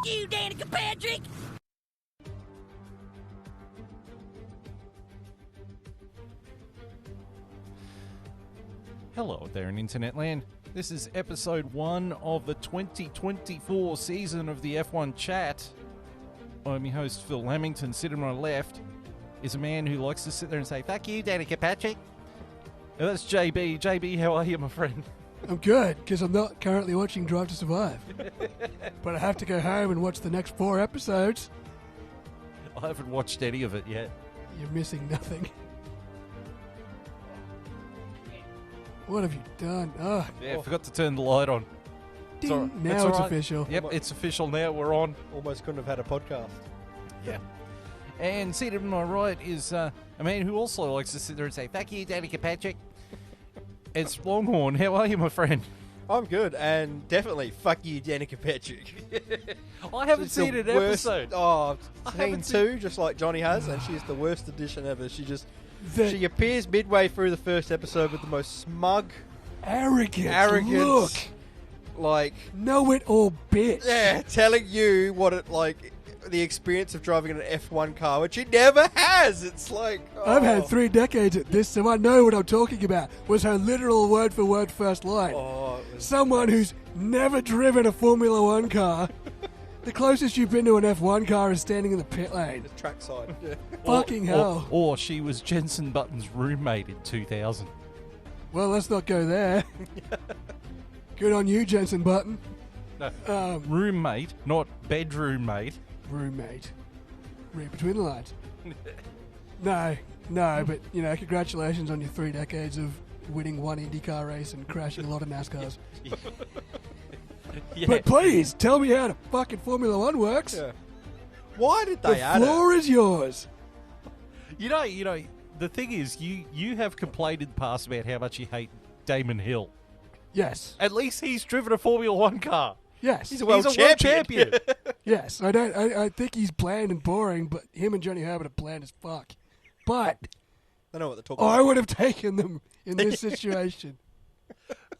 you, Danica Patrick! Hello there in Internet Land. This is episode 1 of the 2024 season of the F1 Chat. I'm your host, Phil Lamington. Sitting on my left is a man who likes to sit there and say, "Fuck you, Danica Patrick." And that's JB. JB, how are you, my friend? I'm good, because I'm not currently watching Drive to Survive. But I have to go home and watch the next 4 episodes. I haven't watched any of it yet. You're missing nothing. What have you done? Oh, Yeah, I forgot to turn the light on. ding. all right. Now it's all right. official. Yep, it's official now. We're on. Almost couldn't have had a podcast. Yeah. And seated on my right is a man who also likes to sit there and say, "Fuck you, Danica Patrick." It's Longhorn. How are you, my friend? I'm good, and definitely fuck you, Danica Patrick. I haven't She's seen the an worst- episode. Oh, I I've haven't seen 2, just like Johnny has, and she's the worst addition ever. She The she appears midway through the first episode with the most smug, arrogant look. like, Know-it-all bitch. yeah, telling you what it like. The experience of driving an F1 car, which he never has. It's like I've had 3 decades at this, so I know what I'm talking about, was her literal word-for-word first line. Oh, it was Someone who's never driven a Formula 1 car. The closest you've been to an F1 car is standing in the pit lane. the trackside. Yeah. Fucking hell. Or she was Jensen Button's roommate in 2000. Well, let's not go there. Good on you, Jensen Button. No, roommate, not bedroom mate. Roommate. Read between the lines. No, but, you know, congratulations on your 3 decades of winning 1 IndyCar race and crashing a lot of NASCARs. Yeah. But please, tell me how the fucking Formula 1 works. Yeah. Why did The they add it? floor is yours. You know, the thing is, you have complained in the past about how much you hate Damon Hill. Yes. At least he's driven a Formula 1 car. Yes. He's a world champion. Yes. I think he's bland and boring, but him and Johnny Herbert are bland as fuck. But I know what they're talking I about. would have taken them in this situation.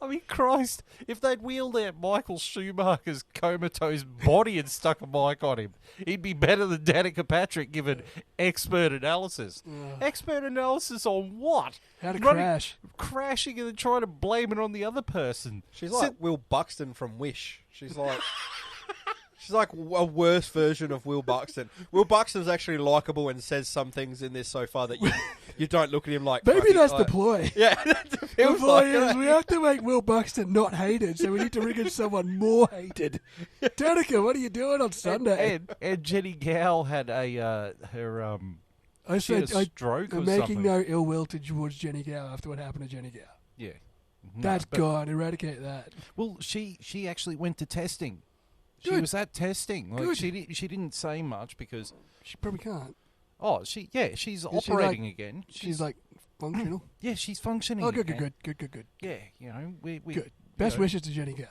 I mean, Christ, if they'd wheeled out Michael Schumacher's comatose body and stuck a mic on him, he'd be better than Danica Patrick given expert analysis. Expert analysis on what? How to Running- crash. Crashing and then trying to blame it on the other person. She's like Will Buxton from Wish. She's like a worse version of Will Buxton. Will Buxton's actually likable and says some things in this so far that you don't look at him like. Maybe fucking, that's like, the ploy. Yeah, it The feels ploy like is it. we have to make Will Buxton not hated, so we need to bring in someone more hated. Danica, what are you doing on Sunday? And Jenny Gow had a I she had said a stroke I'm or making something. no ill will towards Jenny Gow after what happened to Jenny Gow. Yeah. That's but- gone. Eradicate that. Well, she actually went to testing. She Good. was at testing. Like Good. she didn't say much because She probably can't. she's Is she operating like- again. She's like functional. Yeah, she's functioning. Oh, good. again. Good. Yeah, you know, we Good. Best know. wishes to Jenny Gow.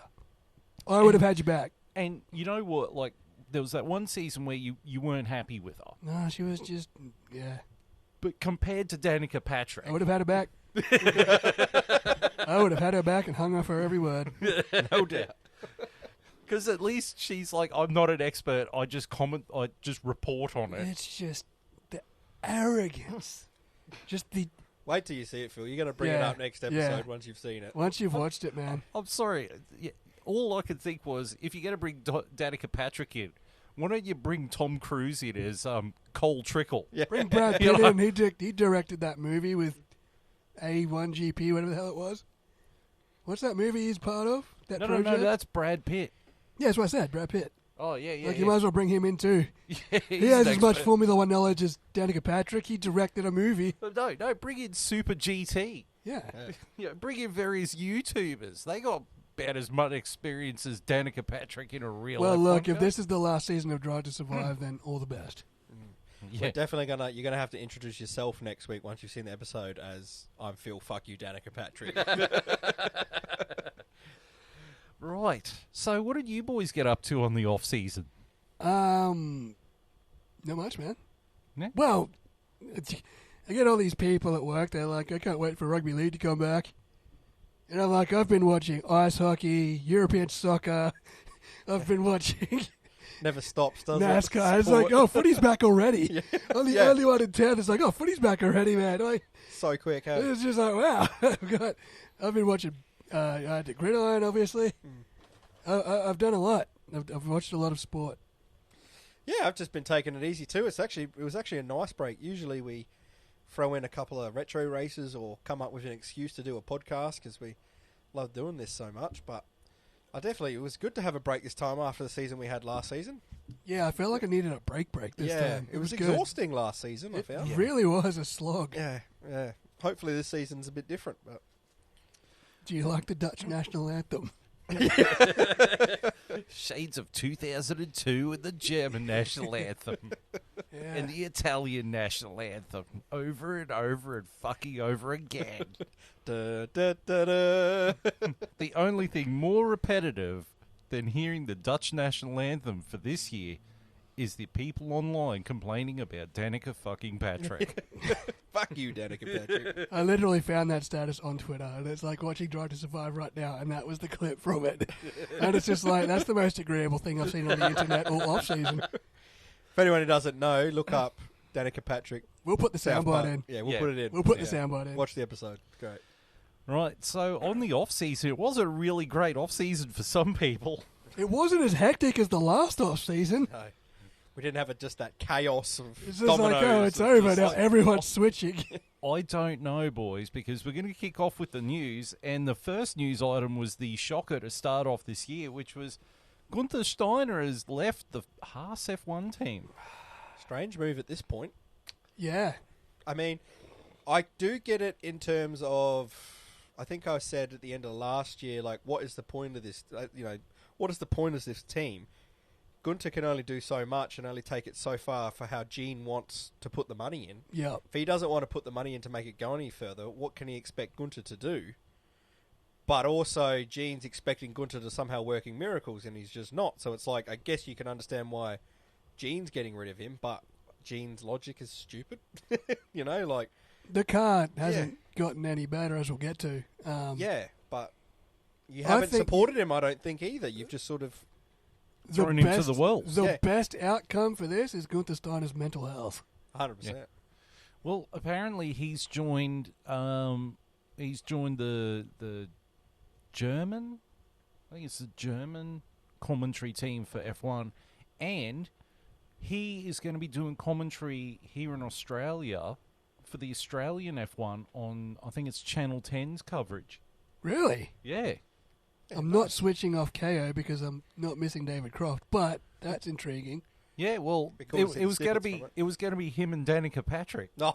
I would have had you back. And you know what? Like there was that one season where you weren't happy with her, No, she was just, yeah. but compared to Danica Patrick, I would have had her back. I would have had her back and hung her for every word. no doubt. Because at least she's like, I'm not an expert. I just comment. I just report on it. It's just the arrogance. Just the... Wait till you see it, Phil. You're going to bring it Yeah, up next episode yeah. once you've seen it. Once you've watched it, man. I'm sorry. Yeah, all I could think was, if you're going to bring Danica Patrick in, why don't you bring Tom Cruise in as Cole Trickle? Yeah. Bring Brad You Pitt know? in. He directed that movie with A1GP, whatever the hell it was. What's that movie he's part of? That No, project? that's Brad Pitt. Yeah, that's what I said, Brad Pitt. Oh, yeah. Like, you might as well bring him in, too. Yeah, He has as much Formula 1 knowledge as Danica Patrick. He directed a movie. No, bring in Super GT. Yeah. You know, bring in various YouTubers. They got about as much experience as Danica Patrick in a real Well, F1 look, if car. this is the last season of Drive to Survive, then all the best. Yeah. We're definitely you're gonna have to introduce yourself next week once you've seen the episode as I'm Phil. Fuck you, Danica Patrick. Right. So what did you boys get up to on the off season? Not much, man. No? Well, I get all these people at work. They're like, I can't wait for rugby league to come back. And I'm like, I've been watching ice hockey, European soccer. I've been watching Never stops, does it? NASCAR. It's Sport. like, oh, footy's back already. Yeah. I'm the Yeah. only one in town that's like, oh, footy's back already, man. So quick, hey? It's just like, wow. I've been watching the Gridiron, obviously. I've done a lot. I've watched a lot of sport. Yeah, I've just been taking it easy too. It was actually a nice break. Usually we throw in a couple of retro races or come up with an excuse to do a podcast because we love doing this so much. But it was good to have a break this time after the season we had last season. Yeah, I felt like I needed a break this time. It was good. exhausting last season, I found. It really was a slog. Yeah. Hopefully this season's a bit different. But Do you like the Dutch national anthem? Shades of 2002 and the German national anthem. Yeah. And the Italian national anthem. Over and over and fucking over again. da, da, da, da. The only thing more repetitive than hearing the Dutch national anthem for this year is the people online complaining about Danica fucking Patrick. Fuck you, Danica Patrick. I literally found that status on Twitter, and it's like watching Drive to Survive right now, and that was the clip from it. And it's just like, that's the most agreeable thing I've seen on the internet all off-season. If anyone who doesn't know, look up Danica Patrick. We'll put the South soundbite Park. in. Yeah, we'll put it in. We'll put Yeah. the soundbite in. Watch the episode. Great. Right, so on the off-season, it was a really great off-season for some people. It wasn't as hectic as the last off-season. No. We didn't have just that chaos of It's just dominoes. like, oh, it's of over just now. like- Everyone's switching. I don't know, boys, because we're going to kick off with the news, and the first news item was the shocker to start off this year, which was Gunther Steiner has left the Haas F1 team. Strange move at this point. Yeah. I mean, I do get it in terms of, I think I said at the end of last year, like, what is the point of this? What is the point of this team? Gunther can only do so much and only take it so far for how Gene wants to put the money in. Yeah. If he doesn't want to put the money in to make it go any further, what can he expect Gunther to do? But also, Gene's expecting Gunther to somehow working miracles, and he's just not. So it's like, I guess you can understand why Gene's getting rid of him, but Gene's logic is stupid. Like... The car hasn't gotten any better, as we'll get to. Yeah, but you haven't supported him, I don't think, either. You've just sort of... Thrown him to the wolves. The best outcome for this is Gunther Steiner's mental health. 100%. Yeah. Well, apparently he's joined the German, I think it's the German commentary team for F1, and he is going to be doing commentary here in Australia for the Australian F1 on, I think it's Channel 10's coverage. Really? Yeah. I'm not switching off KO because I'm not missing David Croft, but that's intriguing. Yeah, well, Because it was going to snippets be from it. it was going to be him and Danica Patrick. No.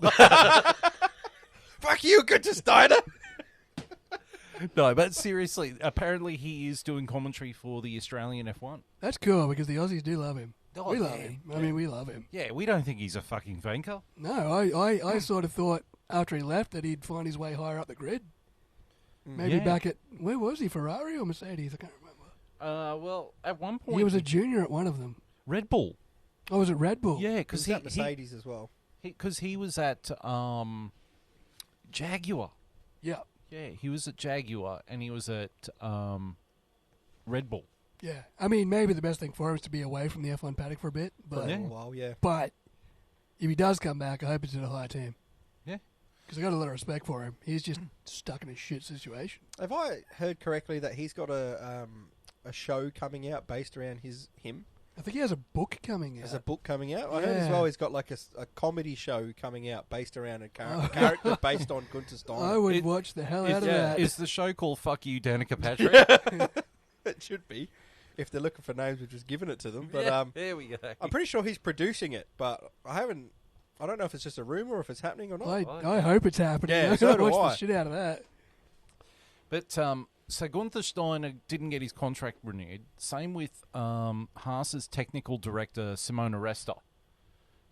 Fuck you, Gunther Steiner! No, but seriously, apparently he is doing commentary for the Australian F1. That's cool because the Aussies do love him. Oh, we love yeah. him. I mean, we love him. Yeah, we don't think he's a fucking vanker. No, I sort of thought after he left that he'd find his way higher up the grid. Maybe Yeah. back at, where was he, Ferrari or Mercedes? I can't remember. Well, at one point He was a junior at one of them. Red Bull. Oh, was it Red Bull? Yeah, Because because that Mercedes as well. he was at Jaguar. Yeah. Yeah, he was at Jaguar and he was at Red Bull. Yeah. I mean, maybe the best thing for him is to be away from the F1 paddock for a bit. For But, Yeah. a while, yeah. but if he does come back, I hope it's at a higher team. Yeah. Because I got a lot of respect for him. He's just stuck in a shit situation. Have I heard correctly that he's got a show coming out based around him? I think he has a book coming out. There's a book coming out. I heard as Yeah. well he's got like a comedy show coming out based around a character based on Gunther Steiner. I would It- watch the hell out of that. Is the show called Fuck You, Danica Patrick? It should be. If they're looking for names, we've just given it to them. But Yeah, there we go. I'm pretty sure he's producing it, but I don't know if it's just a rumor or if it's happening or not. I hope it's happening. Yeah, I'm so gonna do watch I. the shit out of that. But so Gunther Steiner didn't get his contract renewed. Same with Haas's technical director, Simone Aresta.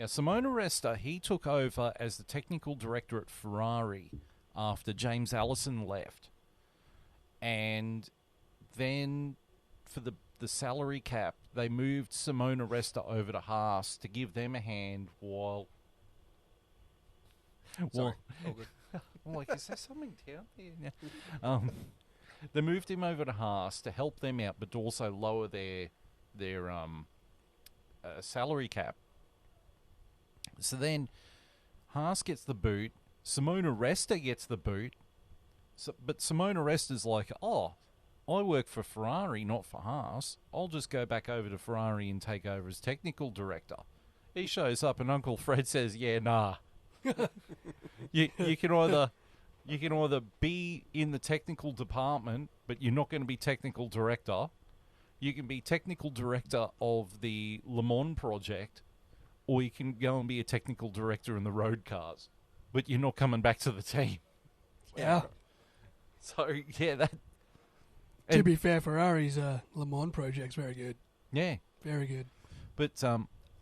Now, Simone Aresta, he took over as the technical director at Ferrari after James Allison left. And then for the salary cap, they moved Simone Aresta over to Haas to give them a hand while... Sorry. All good. I'm like, is there something down there? No. They moved him over to Haas to help them out, but to also lower their salary cap. So then Haas gets the boot. Simona Resta gets the boot. But Simona Resta's like, oh, I work for Ferrari, not for Haas. I'll just go back over to Ferrari and take over as technical director. He shows up and Uncle Fred says, yeah, nah. you can either be in the technical department, but you're not going to be technical director. You can be technical director of the Le Mans project, or you can go and be a technical director in the road cars, but you're not coming back to the team. Yeah. So, yeah, that... To be fair, Ferrari's Le Mans project's very good. Yeah. Very good. But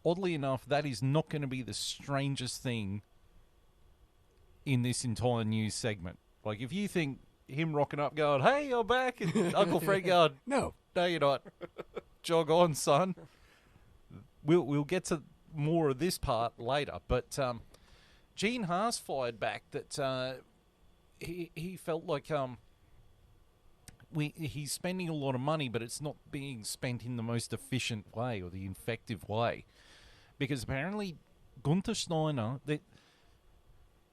oddly enough, that is not going to be the strangest thing in this entire news segment. Like, if you think him rocking up going, hey, you're back, and Uncle Fred going, No, you're not. Jog on, son. We'll get to more of this part later. But Gene Haas fired back that he felt like he's spending a lot of money, but it's not being spent in the most efficient way or the effective way. Because apparently Gunther Steiner,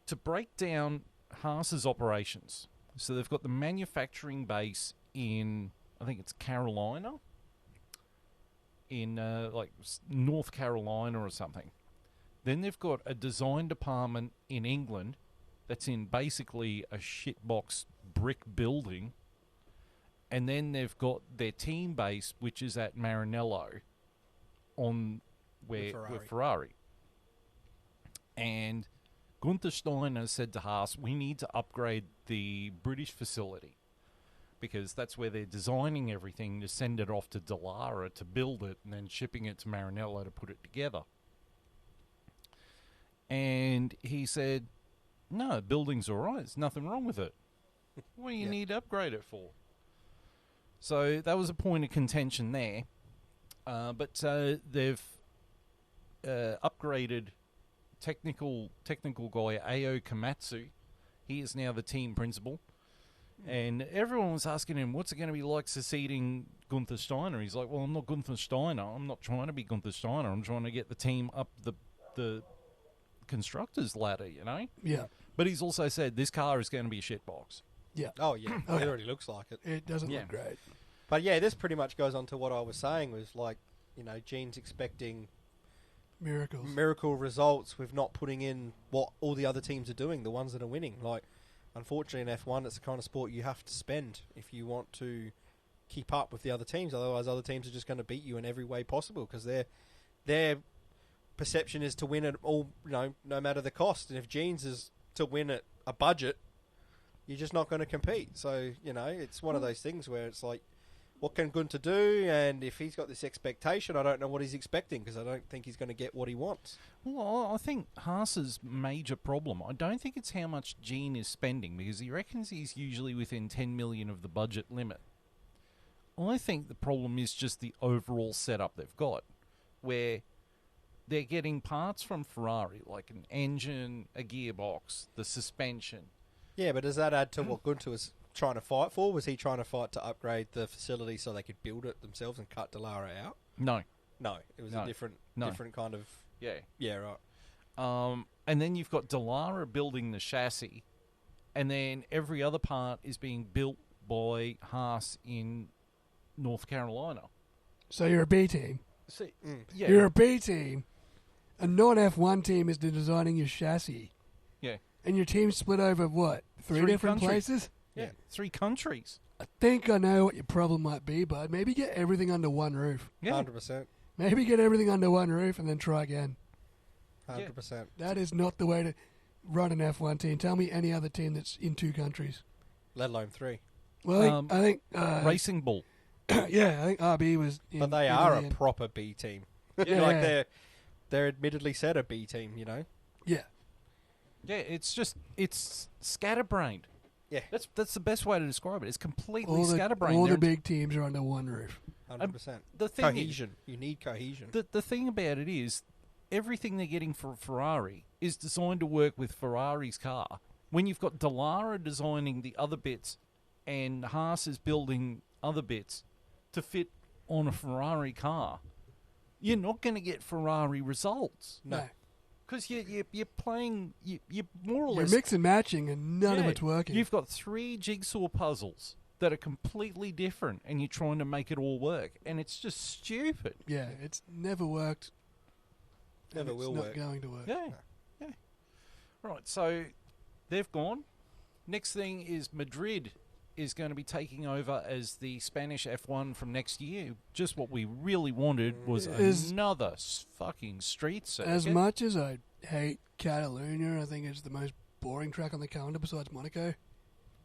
to break down Haas's operations, so they've got the manufacturing base in, I think it's Carolina, in like North Carolina or something. Then they've got a design department in England that's in basically a shitbox brick building. And then they've got their team base, which is at Maranello, with Ferrari. And Gunther Steiner said to Haas, we need to upgrade the British facility because that's where they're designing everything to send it off to Dallara to build it and then shipping it to Maranello to put it together. And he said, no, the building's all right. There's nothing wrong with it. What do you need to upgrade it for? So that was a point of contention there. But they've upgraded technical guy Ao Komatsu. He is now the team principal. And everyone was asking him, what's it going to be like succeeding Gunther Steiner? He's like, well, I'm not Gunther Steiner. I'm not trying to be Gunther Steiner. I'm trying to get the team up the constructors ladder, you know? Yeah. But he's also said this car is going to be a shitbox. Yeah. Oh, yeah. It already looks like it. It doesn't look great. But, yeah, this pretty much goes on to what I was saying was, like, you know, Gene's expecting miracle results with not putting in what all the other teams are doing, the ones that are winning. Like, unfortunately in F1, it's the kind of sport you have to spend if you want to keep up with the other teams. Otherwise, other teams are just going to beat you in every way possible because their perception is to win at all, you know, no matter the cost. And if Gene's is to win at a budget, you're just not going to compete. So, you know, it's one of those things where it's like, what can Gunther do? And if he's got this expectation, I don't know what he's expecting because I don't think he's going to get what he wants. Well, I think Haas's major problem, I don't think it's how much Gene is spending because he reckons he's usually within 10 million of the budget limit. I think the problem is just the overall setup they've got where they're getting parts from Ferrari, like an engine, a gearbox, the suspension. Yeah, but does that add to what Gunther was trying to fight for? Was he trying to fight to upgrade the facility so they could build it themselves and cut Dallara out? No, it was a different kind of... Yeah, right. And then you've got Dallara building the chassis, and then every other part is being built by Haas in North Carolina. So you're a B team. Yeah. You're a B team. A non-F1 team is designing your chassis. Yeah. And your team's split over, what, three different countries. places? Yeah, 3 countries. I think I know what your problem might be, bud. Maybe get everything under one roof. Yeah. 100%. Maybe get everything under one roof and then try again. 100%. That is not the way to run an F1 team. Tell me any other team that's in 2 countries. Let alone 3. Well, I think Racing Bull. Yeah, I think RB was in But they are a proper B team. Yeah. Like they're admittedly said a B team, you know? Yeah. Yeah, it's scatterbrained. Yeah. That's the best way to describe it. It's completely scatterbrained. All the big teams are under one roof. 100%. The thing cohesion. You need cohesion. The thing about it is, everything they're getting from Ferrari is designed to work with Ferrari's car. When you've got Dallara designing the other bits and Haas is building other bits to fit on a Ferrari car, you're not going to get Ferrari results. No. Because you're playing, you're more or You're less... mix and matching, and none of it's working. You've got 3 jigsaw puzzles that are completely different, and you're trying to make it all work, and it's just stupid. Yeah, it's never worked. Never will work. It's not going to work. Yeah. Right, so they've gone. Next thing is Madrid is going to be taking over as the Spanish F1 from next year. Just what we really wanted was another fucking street circuit. As much as I hate Catalonia, I think it's the most boring track on the calendar besides Monaco.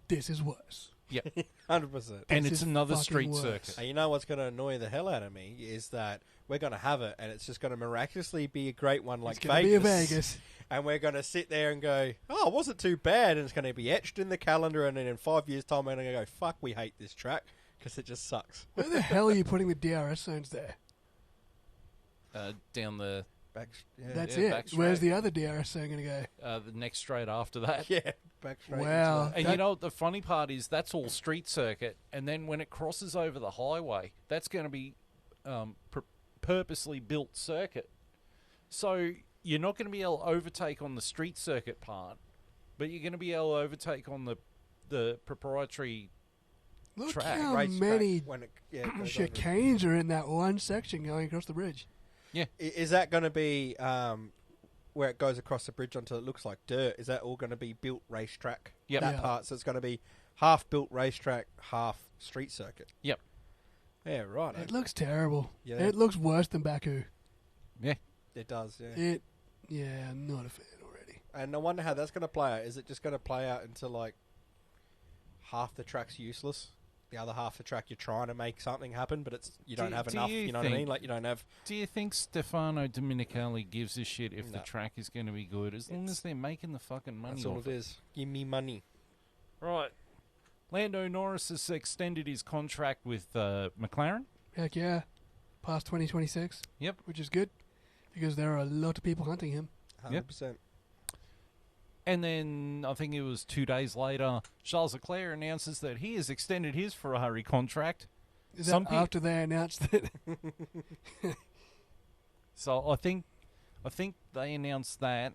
This is worse. Yeah, 100%. and This it's is another fucking street worse. circuit. And you know what's going to annoy the hell out of me is that we're going to have it, and it's just going to miraculously be a great one like It's going to be a Vegas. Vegas. And we're going to sit there and go, oh, it wasn't too bad. And it's going to be etched in the calendar. And then in 5 years' time, we're going to go, fuck, we hate this track because it just sucks. Where the hell are you putting the DRS zones there? Down the Back, yeah, That's yeah, it. back Where's straight. the other DRS zone going to go? the next straight after that. yeah, back straight. Wow. Into And That- you know what the funny part is? That's all street circuit, and then when it crosses over the highway, that's going to be purposely built circuit. So you're not going to be able to overtake on the street circuit part, but you're going to be able to overtake on the proprietary. Look track, how racetrack many when it goes over. chicanes are in that one section going across the bridge. Is that going to be where it goes across the bridge until it looks like dirt? Is that all going to be built racetrack? Yep. That Yeah. part. So it's going to be half built racetrack, half street circuit. Yep. Yeah, right. It looks terrible. Yeah. It looks worse than Baku. Yeah. It does, yeah. Yeah, I'm not a fan already. And I wonder how that's going to play out. Is it just going to play out until like half the track's useless? The other half of the track you're trying to make something happen, but you don't have enough. You know what I mean? Like you don't have. Do you think Stefano Domenicali gives a shit if the No. track is going to be good, as long as they're making the fucking money That's all off it is. Give me money. Right. Lando Norris has extended his contract with McLaren. Heck yeah. Past 2026. Yep. Which is good because there are a lot of people hunting him. 100%. And then I think it was 2 days later, Charles Leclerc announces that he has extended his Ferrari contract. Is Some that peop- after they announced that? So I think they announced that,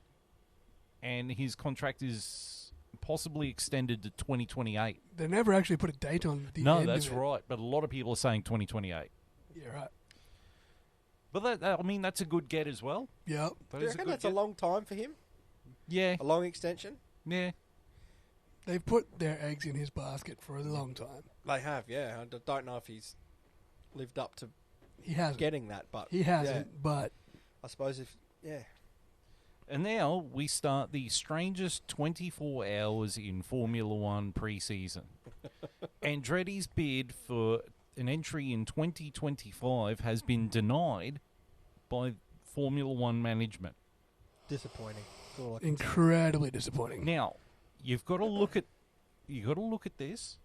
and his contract is possibly extended to 2028. They never actually put a date on the No, end that's of it. right. But a lot of people are saying 2028. Yeah, right. But I mean, that's a good get as well. Yep. That Do you is reckon good that's a get. long time for him? Yeah, A long extension? yeah. They've put their eggs in his basket for a long time. They have, yeah. I don't know if he's lived up to He hasn't. getting that, but He hasn't, yeah, but I suppose if And now we start the strangest 24 hours in Formula One pre-season. Andretti's bid for an entry in 2025 has been denied by Formula One management. disappointing. That's all I can say. incredibly disappointing. Now, you've got to look at this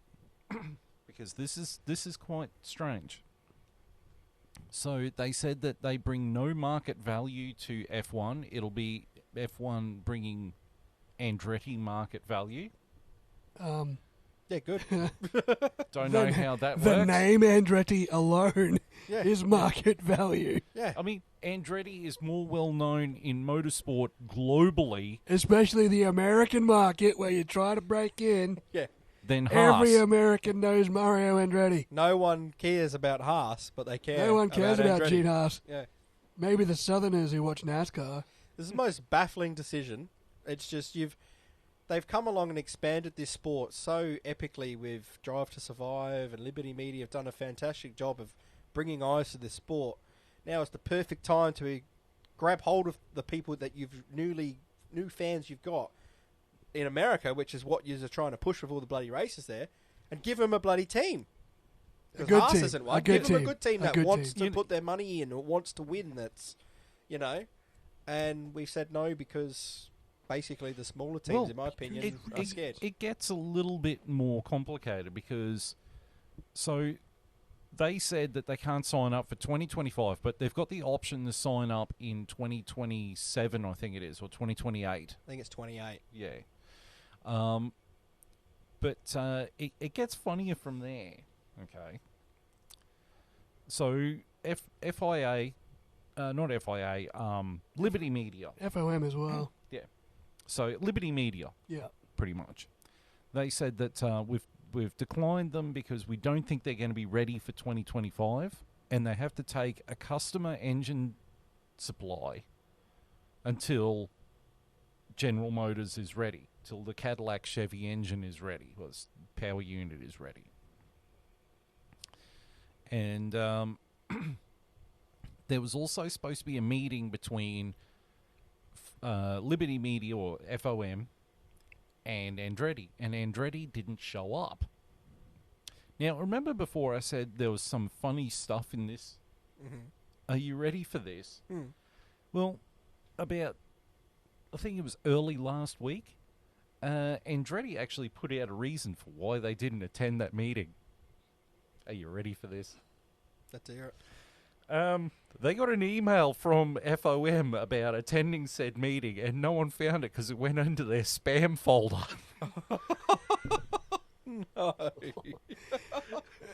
because this is quite strange. So they said that they bring no market value to F1. It'll be F1 bringing Andretti market value. Yeah, good. Don't know how that The works. name Andretti alone Yeah. is market value, Yeah. I mean, Andretti is more well known in motorsport globally especially the American market where you try to break in. Yeah. than Haas. Every American knows Mario Andretti. No one cares about Haas, but they care. No one cares about Andretti. Gene Haas. Yeah. Maybe the Southerners who watch NASCAR. This is the most baffling decision. It's just they've come along and expanded this sport so epically with Drive to Survive, and Liberty Media have done a fantastic job of bringing eyes to this sport. Now is the perfect time to grab hold of the people that new fans you've got in America, which is what you're trying to push with all the bloody races there, and give them a bloody team. A 'Cause good Haas team. isn't A one. good Give them a team. good team A that good wants team. to put their money in or wants to win. That's, and we've said no because basically the smaller teams, Well, in my opinion, are scared. It gets a little bit more complicated because, so they said that they can't sign up for 2025, but they've got the option to sign up in 2027, I think it is, or 2028. I think it's 28. Yeah. But it gets funnier from there. Okay. So FIA not FIA, Liberty Media. FOM as well. Yeah. So Liberty Media, Yeah. pretty much. They said that we've declined them because we don't think they're going to be ready for 2025, and they have to take a customer engine supply until General Motors is ready, till the Cadillac Chevy engine is ready, or the power unit is ready. And there was also supposed to be a meeting between Liberty Media, or FOM, and Andretti, and Andretti didn't show up. Now, remember before I said there was some funny stuff in this? Mm-hmm. Are you ready for this? Mm. Well, about, I think it was early last week, Andretti actually put out a reason for why they didn't attend that meeting. Are you ready for this? Let's hear it. They got an email from FOM about attending said meeting, and no one found it because it went into their spam folder. No.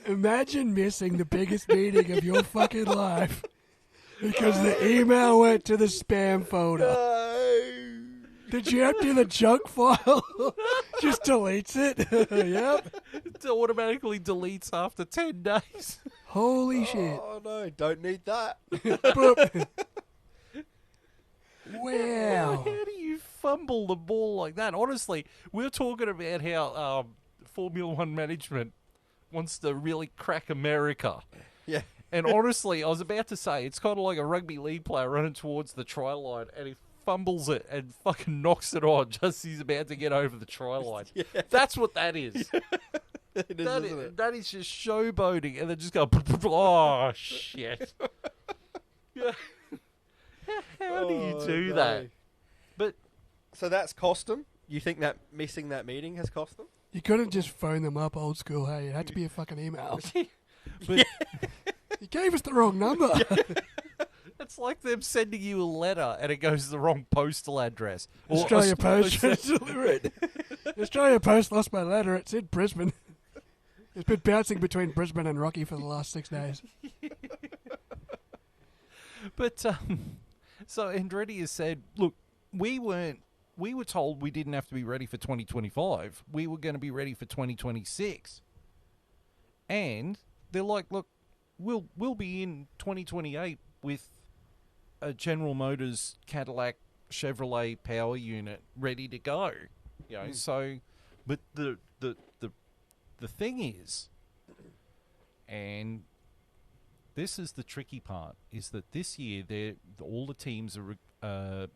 Imagine missing the biggest meeting of your fucking life because the email went to the spam folder. No. Did you empty the junk file? Just deletes it. Yep. It automatically deletes after 10 days. Holy shit. Oh no, don't need that. Boop. Wow. How do you fumble the ball like that? Honestly, we're talking about how Formula One management wants to really crack America. Yeah. And honestly, I was about to say, it's kind of like a rugby league player running towards the try line, and he fumbles it and fucking knocks it on just as he's about to get over the try line. Yeah. That's what that is. It is, isn't it? That is just showboating, and then just go, oh, shit. Yeah. How do you do no. that? But So that's cost them? You think that missing that meeting has cost them? You couldn't just phone them up old school, hey? It had to be a fucking email. but You gave us the wrong number. it's like them sending you a letter and it goes to the wrong postal address. Or Australia Post trying to deliver it. Australia Post lost my letter. It's in Brisbane. It's been bouncing between Brisbane and Rocky for the last 6 days. But so Andretti has said, look, we were told we didn't have to be ready for 2025. We were going to be ready for 2026. And they're like, look, we'll be in 2028 with a General Motors Cadillac Chevrolet power unit ready to go. You know, so but the thing is, and this is the tricky part, is that this year all the teams are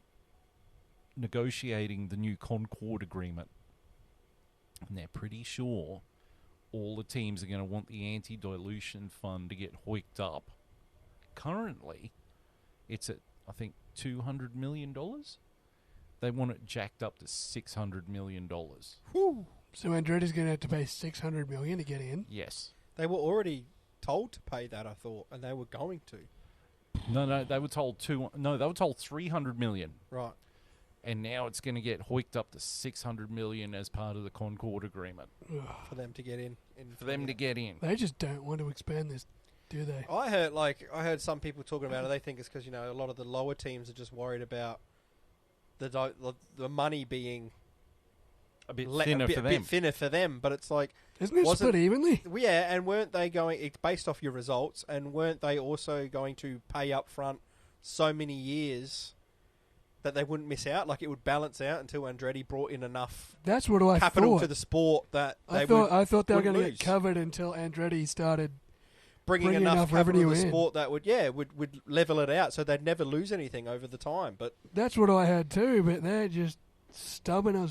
negotiating the new Concord agreement, and they're pretty sure all the teams are going to want the anti-dilution fund to get hoiked up. Currently, it's at, I think, $200 million. They want it jacked up to $600 million. Whew. So Andretti's going to have to pay $600 million to get in? Yes. They were already told to pay that, I thought, and they were going to. No, they were told $300 million. Right. And now it's going to get hoiked up to $600 million as part of the Concord agreement. For them to get in. For them to get in. They just don't want to expand this, do they? I heard some people talking about it. They think it's because, you know, a lot of the lower teams are just worried about the money being a bit thinner for them. A bit thinner for them, but it's like... Isn't it split evenly? Yeah, and weren't they going... It's based off your results, and weren't they also going to pay up front so many years that they wouldn't miss out? Like, it would balance out until Andretti brought in enough That's what I capital thought. to the sport that I thought they were going to get covered until Andretti started bringing enough revenue capital to the in. sport that would level it out, so they'd never lose anything over the time. But that's what I had too, but they're just stubborn on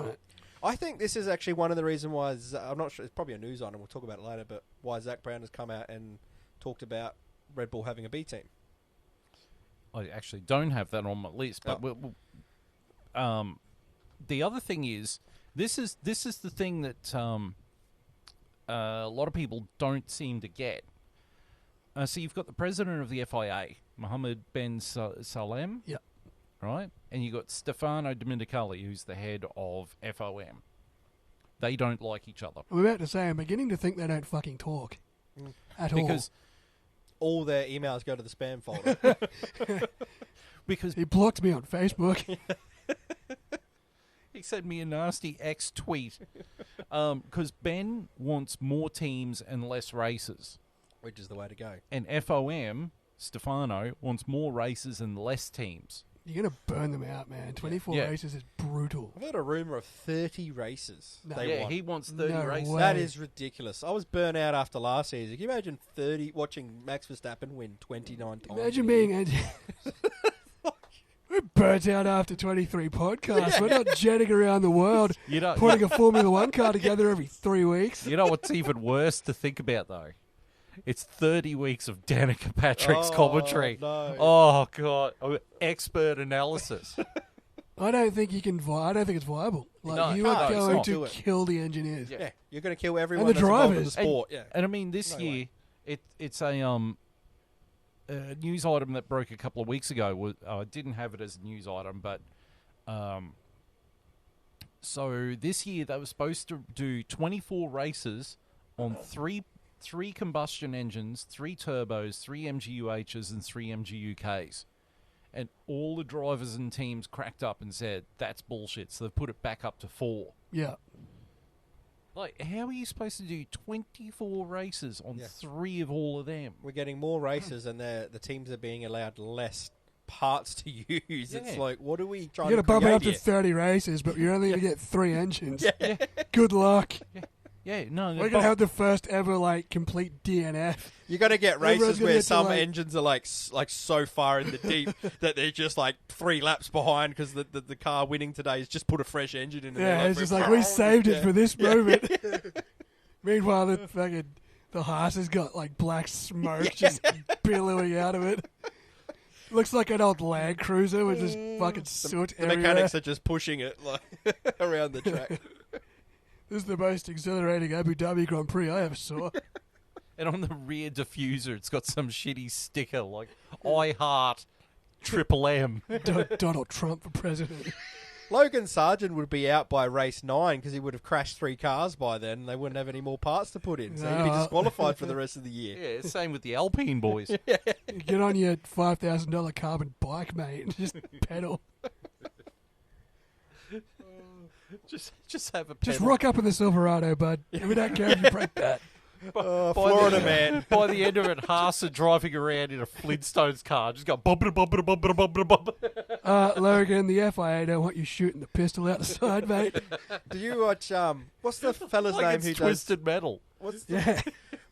it. I think this is actually one of the reasons why I'm not sure. It's probably a news item. We'll talk about it later. But why Zach Brown has come out and talked about Red Bull having a B team. I actually don't have that on my list, but the other thing is this is the thing that a lot of people don't seem to get. So you've got the president of the FIA, Mohammed Ben Salem. Yeah. Right? And you've got Stefano Domenicali, who's the head of FOM. They don't like each other. I'm about to say, I'm beginning to think they don't fucking talk at all. Because all their emails go to the spam folder. Because He blocked me on Facebook. he sent me a nasty X tweet. Because Ben wants more teams and less races. Which is the way to go. And FOM, Stefano, wants more races and less teams. You're going to burn them out, man. 24 Yeah. races is brutal. I've heard a rumour of 30 races No. they Yeah, want. he wants 30 No races. way. That is ridiculous. I was burnt out after last season. Can you imagine watching Max Verstappen win 29 times? Imagine being... We're burnt out after 23 podcasts. We're not jetting around the world, You know, putting a Formula One car together every 3 weeks. you know what's even worse to think about, though? It's 30 weeks of Danica Patrick's commentary. No. Oh, God. Expert analysis. I don't think you can. I don't think it's viable. Like No, you no, are it's going not. to Do it. kill the engineers. Yeah, you're going to kill everyone the that's involved in the drivers. sport. Yeah. And I mean, this No year, it's a news item that broke a couple of weeks ago. I didn't have it as a news item, but so this year they were supposed to do 24 races on three combustion engines, 3 turbos, 3 MGUHs, and 3 MGUKs. And all the drivers and teams cracked up and said, that's bullshit. So they've put it back up to 4. Yeah. Like, how are you supposed to do 24 races on Yeah. 3 of all of them? We're getting more races and the teams are being allowed less parts to use. It's Yeah. like, what are we trying You're to going to bump it up create to here? 30 races, but you're only going to get 3 engines. Yeah. Good luck. Yeah, no. We're going to have the first ever complete DNF. You're going to get Everyone's races gonna where get to, some like- engines are like so far in the deep that they're just like 3 laps behind because the car winning today has just put a fresh engine in. And Yeah, they're it's just like we saved it for this Yeah. moment. Meanwhile, the Haas has got black smoke just billowing out of it. Looks like an old Land Cruiser with just fucking soot The everywhere. mechanics are just pushing it around the track. This is the most exhilarating Abu Dhabi Grand Prix I ever saw. And on the rear diffuser, it's got some shitty sticker like, I heart Triple M. Donald Trump for president. Logan Sargent would be out by race 9 because he would have crashed 3 cars by then and they wouldn't have any more parts to put in. So he'd be No. disqualified for the rest of the year. Yeah, same with the Alpine boys. Get on your $5,000 carbon bike, mate, and just pedal. Just have a Just pedal. rock up in the Silverado, bud. We don't care if you break that. Florida man. By the end of it, Haas are driving around in a Flintstones car, just go bump bump bump bump bump. Logan, the FIA don't want you shooting the pistol out the side, mate. Do you watch what's the fella's Like name it's who does Twisted Metal. what's Yeah.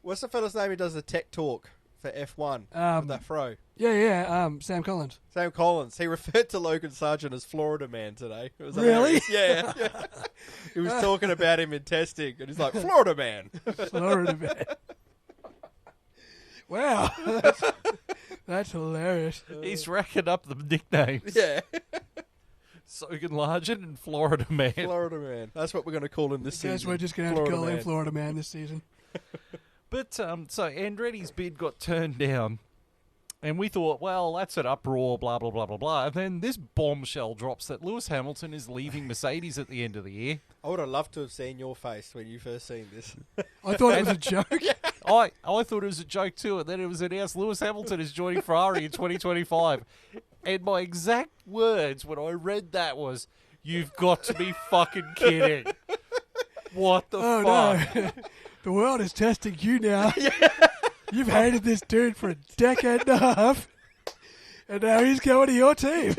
what's the fella's name who does the tech talk for F1 with that fro? Yeah. Sam Collins. Sam Collins. He referred to Logan Sargent as Florida man today. It was Really? hilarious. Yeah. He was talking about him in testing and he's like, Florida man. Florida man. Wow. That's hilarious. He's racking up the nicknames. Yeah. Sogan Largent and Florida Man. Florida man. That's what we're going to call him this I guess season. we're just going to have to call him man. Florida man this season. But, so Andretti's bid got turned down. And we thought, well, that's an uproar, blah, blah, blah, blah, blah. And then this bombshell drops that Lewis Hamilton is leaving Mercedes at the end of the year. I would have loved to have seen your face when you first seen this. I thought it was a joke. I thought it was a joke too, and then it was announced Lewis Hamilton is joining Ferrari in 2025. And my exact words when I read that was, you've got to be fucking kidding. What the Oh, fuck? no. The world is testing you now. You've hated this dude for a decade and a half, and now he's going to your team.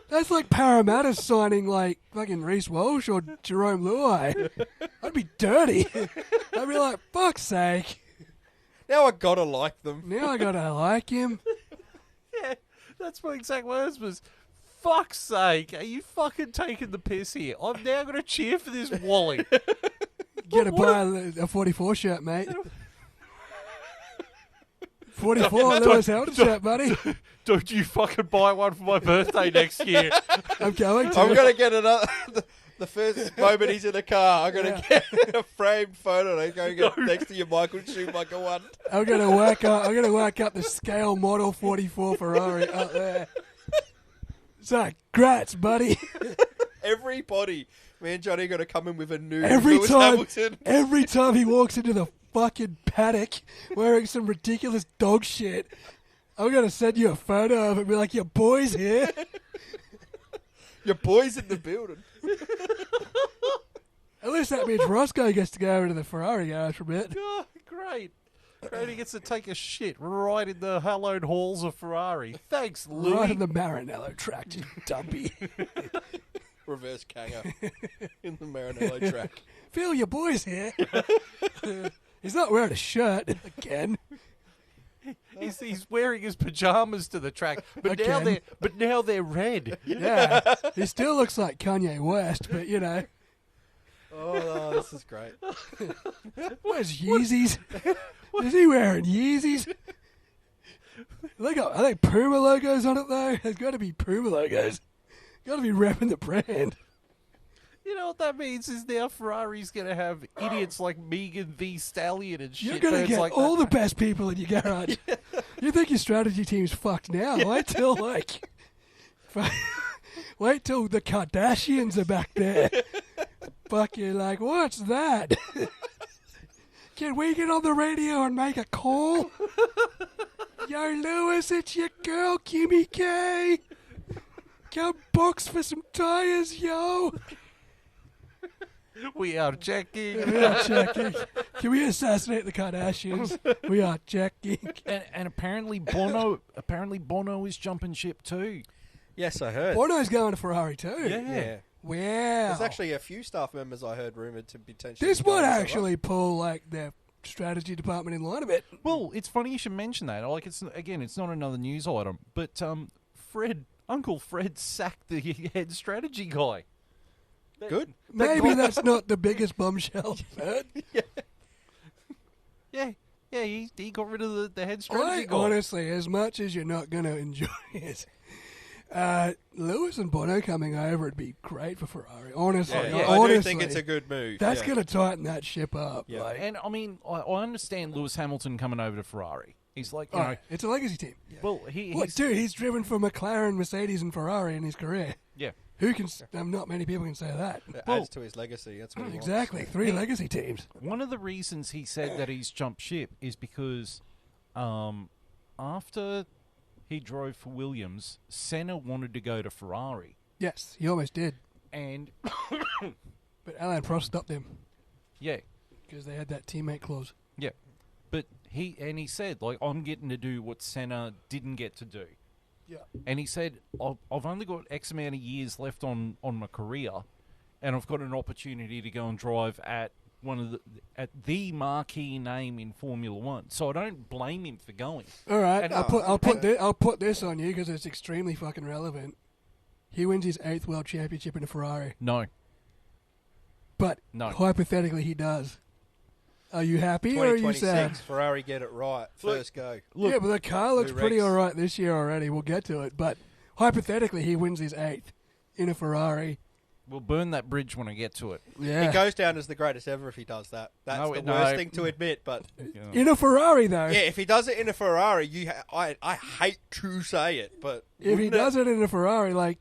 That's like Parramatta signing fucking Reece Walsh or Jerome Luai. I'd be dirty. I'd be like, fuck's sake. Now I gotta like them. Now I gotta like him. Yeah, that's my exact words was, fuck's sake, are you fucking taking the piss here? I'm now going to cheer for this Wally. Gotta buy a 44 shirt, mate. 44 Lewis Hamilton shirt, buddy. Don't you fucking buy one for my birthday next year. I'm going to. I'm gonna get another. The first moment he's in the car, I'm gonna get a framed photo. I'm gonna get next to your Michael Schumacher one. I'm gonna whack up the scale model 44 Ferrari up there. So, grats, buddy. Everybody, me and Johnny, are gonna come in with a new Every Lewis time, Hamilton. every time he walks into the fucking paddock wearing some ridiculous dog shit. I'm going to send you a photo of it and be like, your boy's here. Your boy's in the building. At least that means Roscoe gets to go over to the Ferrari garage for a bit. Oh, great. Great, he gets to take a shit right in the hallowed halls of Ferrari. Thanks, Louis. Right in the Maranello track, you dumpy. Reverse Kanger in the Maranello track. Phil, your boy's here. He's not wearing a shirt again. He's wearing his pajamas to the track, but Again. now they're red. Yeah, he still looks like Kanye West, but you know. Oh, this is great. Where's Yeezys? Is he wearing Yeezys? Are they Puma logos on it though? There's got to be Puma logos. Got to be repping the brand. You know what that means is now Ferrari's going to have idiots like Megan Thee Stallion and shit. You're going to bands get like all that. the best people in your garage. You think your strategy team's fucked now? Wait till wait till the Kardashians are back there. Fucking like, what's that? Can we get on the radio and make a call? Yo, Lewis, it's your girl, Kimmy K. Come box for some tires, yo. We are checking. We are checking. Can we assassinate the Kardashians? We are checking. And apparently Bono is jumping ship too. Yes, I heard. Bono's going to Ferrari too. Yeah. Wow. There's actually a few staff members I heard rumoured to potentially... This be going might as well. actually pull like their strategy department in line a bit. Well, it's funny you should mention that. Like, it's not another news item, but Uncle Fred sacked the head strategy guy. Good. Maybe that's not the biggest bombshell you've heard. Yeah, he got rid of the head strategy guy. Honestly, as much as you're not going to enjoy it, Lewis and Bono coming over would be great for Ferrari. Honestly, I honestly, do think it's a good move. That's yeah. going to tighten that ship up. Yeah. Like, And I mean, I understand Lewis Hamilton coming over to Ferrari. He's like, you know, it's a legacy team. well, He's driven for McLaren, Mercedes, and Ferrari in his career. yeah. Who can? Not many people can say that. It adds to his legacy. That's what he wants. Exactly, 3 legacy teams. One of the reasons he said that he's jumped ship is because after he drove for Williams, Senna wanted to go to Ferrari. Yes, he almost did, And, but Alain Prost stopped him yeah, because they had that teammate clause. yeah. But he said, like, I'm getting to do what Senna didn't get to do. Yeah. And he said, I've only got X amount of years left on my career, and I've got an opportunity to go and drive at the marquee name in Formula One. So I don't blame him for going. All right, And- I'll put this on you because it's extremely fucking relevant. He wins his 8th world championship in a Ferrari, No. but No. hypothetically he does. Are you happy or are you sad? 2026, Ferrari get it right. First go. Look, Yeah, but the car looks Blue pretty Rex. all right this year already. We'll get to it, but hypothetically he wins his 8th in a Ferrari. we'll burn that bridge when I get to it. Yeah, It goes down as the greatest ever if he does that. That's No, the no. worst thing to admit, but... You know. in a Ferrari though. Yeah, if he does it in a Ferrari, I hate to say it, but... If he wouldn't it- does it in a Ferrari, like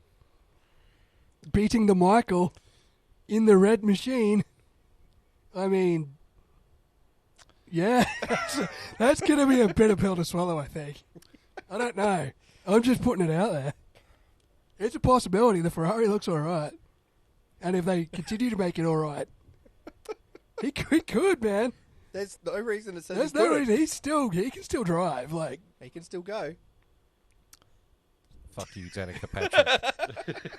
beating the Michael in the red machine, I mean, yeah, that's going to be a bitter pill to swallow, I think. I don't know. I'm just putting it out there. It's a possibility. The Ferrari looks all right. And if they continue to make it all right, he could, man. There's no reason it says There's he's no good. reason. He can still drive. Like, He can still go. Fuck you, Danica Patrick.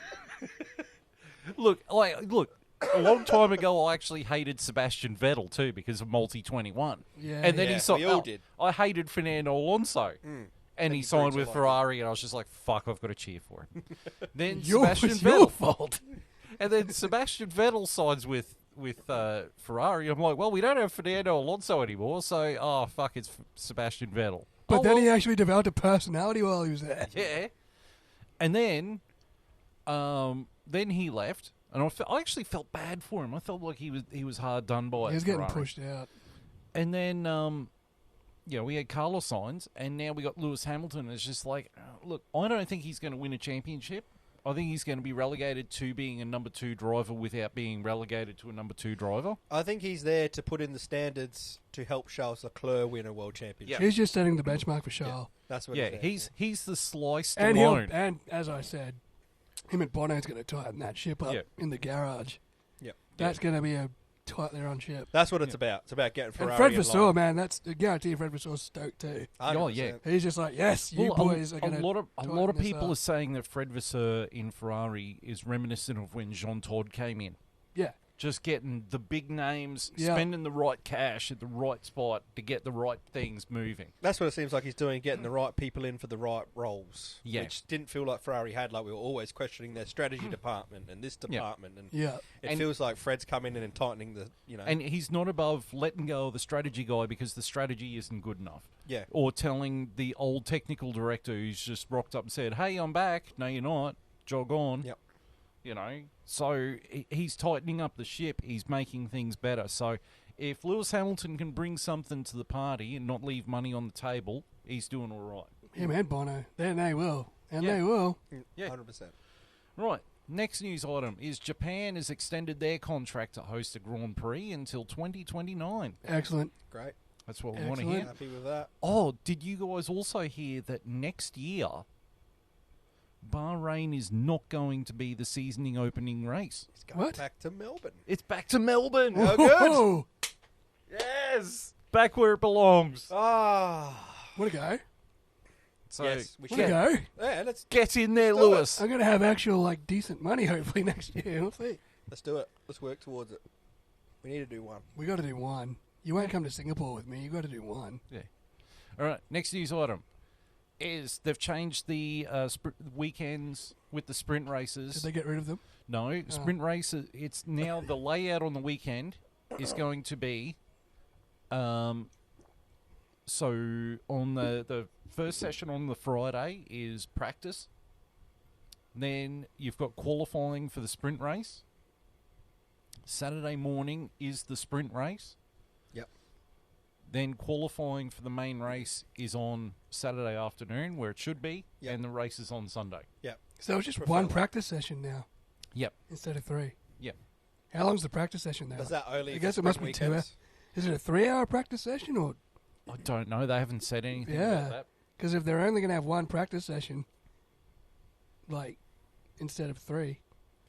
Look, a long time ago, I actually hated Sebastian Vettel too because of Multi 21. yeah. And then Yeah, he signed. we all did. I hated Fernando Alonso, and he he signed brings with it like Ferrari, and I was just like, "Fuck, I've got to cheer for him." Then It's your Vettel, fault. and then Sebastian Vettel signs with Ferrari. I'm like, well, we don't have Fernando Alonso anymore, so fuck, it's Sebastian Vettel. But Oh, then well, he actually developed a personality while he was there. yeah, and then he left. And I actually felt bad for him. I felt like he was hard done by. He was getting Ferrari. pushed out. And then, we had Carlos Sainz, and now we got Lewis Hamilton. It's just like, look, I don't think he's going to win a championship. I think he's going to be relegated to being a number 2 driver without being relegated to a number 2 driver. I think he's there to put in the standards to help Charles Leclerc win a world championship. He's just setting the benchmark for Charles. That's what. Yeah, he's the sliced And alone. and as I said, him and Bono's going to tighten that ship up in the garage. Yeah, That's going to be a tightly run ship. that's what it's about. It's about getting Ferrari. And Fred in Vasseur, line. man, that's a guarantee. Fred Vasseur's stoked too. 100%. He's just like, yes, you boys are going to. A lot of people are saying that Fred Vasseur in Ferrari is reminiscent of when Jean Todt came in. Yeah. Just getting the big names, spending the right cash at the right spot to get the right things moving. That's what it seems like he's doing, getting the right people in for the right roles. Yeah. Which didn't feel like Ferrari had. Like we were always questioning their strategy department and this department. And it feels like Fred's coming in and tightening the, And he's not above letting go of the strategy guy because the strategy isn't good enough. Yeah. Or telling the old technical director who's just rocked up and said, hey, I'm back. No, you're not. Jog on. Yep. So he's tightening up the ship. He's making things better. So if Lewis Hamilton can bring something to the party and not leave money on the table, he's doing all right. Him and Bono. Then they will. And they will. Yeah. 100%. Right. Next news item is Japan has extended their contract to host a Grand Prix until 2029. Excellent. Great. That's what we want to hear. Happy with that. Oh, did you guys also hear that next year Bahrain is not going to be the seasoning opening race? It's going What? back to Melbourne. It's back to Melbourne. Oh, good. Whoa. Yes. Back where it belongs. Ah. What a go. So Yes, we What a should. go. Yeah, let's get in there, do it. Lewis. I'm going to have actual, decent money hopefully next year. We'll see. do it. Let's work towards it. We need to do one. We got to do one. You won't come to Singapore with me. You got to do one. Yeah. All right. Next news item is they've changed the weekends with the sprint races. Did they get rid of them? No, sprint races. It's now the layout on the weekend is going to be. So on the first session on the Friday is practice. Then you've got qualifying for the sprint race. Saturday morning is the sprint race. Yep. Then qualifying for the main race is on Saturday afternoon, where it should be, Yep. and the race is on Sunday. Yep. So it's just Prefer one that. practice session now Yep. instead of 3. Yep. How long's the practice session now? Is that only? I for guess it must sprint be 2 hours. weekends? Is it a 3-hour practice session or? I don't know. They haven't said anything about Yeah. that. Because if they're only going to have one practice session, instead of 3,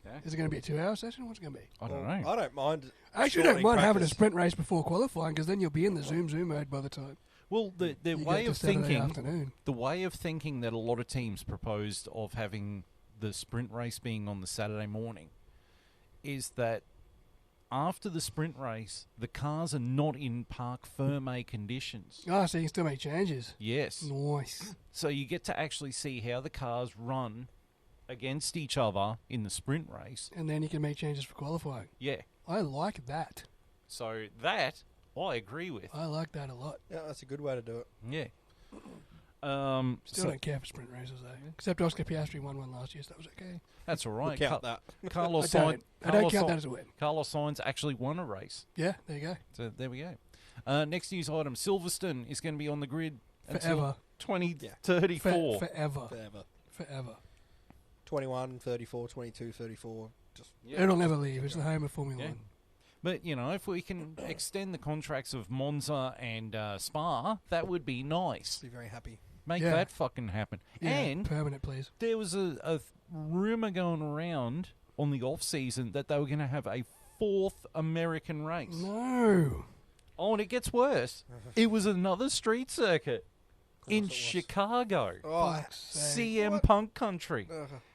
Yeah. is it going to be a 2-hour session? What's it going to be? I don't Well, know. I don't mind. I actually don't shortening mind having a practice. sprint race before qualifying because then you'll be in the zoom mode by the time Well, the you way get to of Saturday thinking, afternoon. the way of thinking that a lot of teams proposed of having the sprint race being on the Saturday morning is that after the sprint race, the cars are not in parc ferme conditions. Oh, so you can still make changes. Yes. Nice. So you get to actually see how the cars run against each other in the sprint race. And then you can make changes for qualifying. Yeah. I like that. So that I agree with. I like that a lot. Yeah, that's a good way to do it. Yeah. Still So don't care for sprint races though. Except Oscar Piastri won one last year, so that was okay. that's all right. We'll count that. Carlos I Sainz. don't. I don't count that as a win. Carlos Sainz actually won a race. Yeah, there you go. So there we go. Next news item: Silverstone is going to be on the grid Forever. until 2034. Forever. Forever. Forever. 21, 34, 22, 34. Just Yeah. It'll never leave. It's the home of Formula Yeah. 1. But if we can extend the contracts of Monza and Spa, that would be nice. be very happy. Make Yeah. that fucking happen. Yeah, And permanent, please. there was a rumor going around on the off season that they were going to have a 4th American race. No. Oh, and it gets worse. It was another street circuit in it was. Chicago, Oh, Fuck's sake. CM What? Punk country.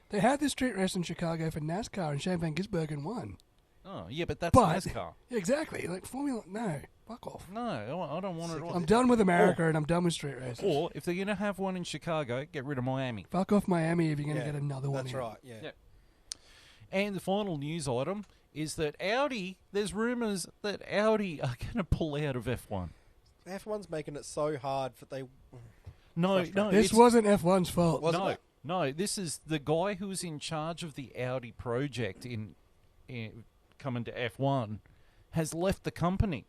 They had this street race in Chicago for NASCAR, and Shane Van Gisbergen won. Oh, yeah, but that's But- NASCAR. Yeah, exactly. Formula... No. Fuck off. No, I don't want it at all. I'm done with America, and I'm done with street races. Or if they're going to have one in Chicago, get rid of Miami. Fuck off Miami if you're going to Yeah, get another one That's in. right. Yeah. Yeah. And the final news item is that Audi, there's rumours that Audi are going to pull out of F1. F1's making it so hard that they. No, Frustrating. This it's- wasn't F1's fault. Wasn't no, it? no. This is the guy who was in charge of the Audi project in coming to F1 has left the company.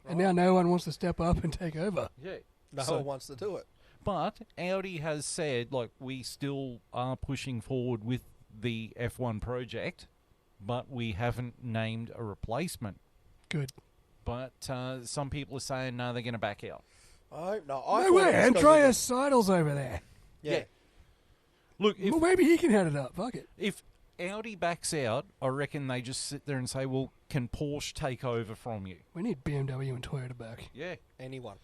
And now no one wants to step up and take over. Yeah. No So- one wants to do it. But Audi has said, like, we still are pushing forward with the F1 project, but we haven't named a replacement. Good. But some people are saying, no, they're going to back out. I No thought way. it was 'cause of Andreas Seidel's over there. Yeah. Look, if, Well, maybe he can head it up. Fuck it. if Audi backs out, I reckon they just sit there and say, well, can Porsche take over from you? We need BMW and Toyota back. Yeah. Anyone.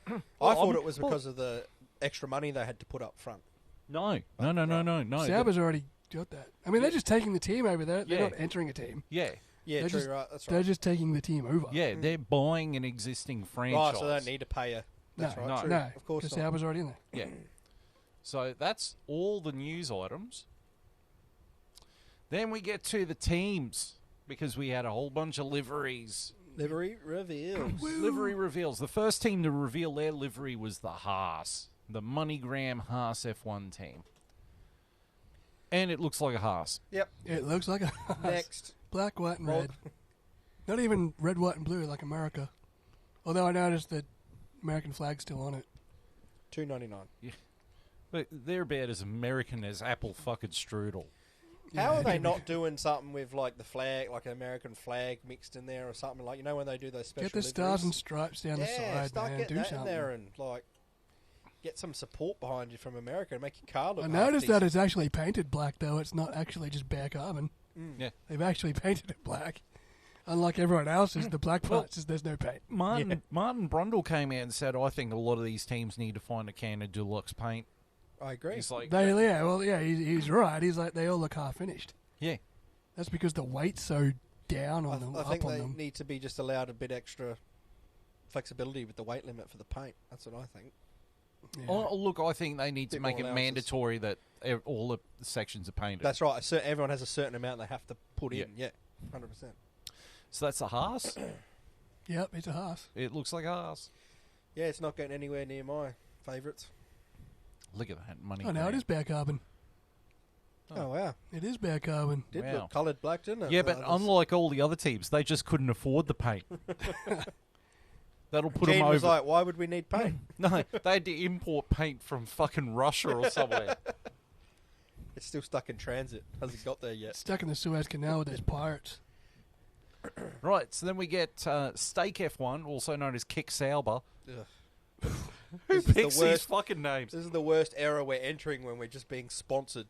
Well, I thought I'm- it was because of the extra money they had to put up front. No. Sauber's already got that. I mean, they're just taking the team over there. They're Yeah. not entering a team. Yeah. Yeah, They're true, just- right. That's They're right. just taking the team over. Yeah, they're buying an existing franchise. Right, so they don't need to pay you. That's No, right. no. True. No, Of course because not. Sauber's already in there. Yeah. So that's all the news items. Then we get to the teams, because we had a whole bunch of liveries. Livery reveals. Livery reveals. The first team to reveal their livery was the Haas, the MoneyGram Haas F1 team. And it looks like a Haas. Yep. It looks like a Next. black, white, and Well- red. Not even red, white, and blue like America. Although I noticed the American flag's still on it. $2.99. But they're about as American as apple fucking strudel. How Yeah. are they not doing something with like the flag, like an American flag mixed in there or something like when they do those special Get the stars and liveries? stripes down the Yeah, side, start man. getting Do that in something. there and like get some support behind you from America and make your car look. I half noticed that decent. it's actually painted black, though. It's not actually just bare carbon. Yeah. They've actually painted it black. Unlike everyone else's, the black Well- parts is there's no paint. Martin Brundle came out and said, I think a lot of these teams need to find a can of Dulux paint. I agree. He's like, He's right. He's like, they all look half finished. yeah. That's because the weight's so down on them, I up think on they them. need to be just allowed a bit extra flexibility with the weight limit for the paint. That's what I think. Yeah. Oh, look, I think they need to Bit make more it allowances. mandatory that all the sections are painted. That's right. Everyone has a certain amount they have to put Yeah. in. Yeah, 100%. So that's a Haas. Yep, it's a Haas. It looks like a Haas. Yeah, it's not getting anywhere near my favourites. Look at that money. Oh, no, it is bare carbon. Oh, wow. It is bare carbon. Did Wow. look coloured black, didn't it? Yeah, but that's- unlike all the other teams, they just couldn't afford the paint. That'll put Gene them was over. like, why would we need paint? No, they had to import paint from fucking Russia or somewhere. It's still stuck in transit. Hasn't got there yet. Stuck in the Suez Canal with those pirates. Right, so then we get Steak F1, also known as Kick Sauber. Ugh. Who This is the picks these worst- fucking names? This is the worst era we're entering when we're just being sponsored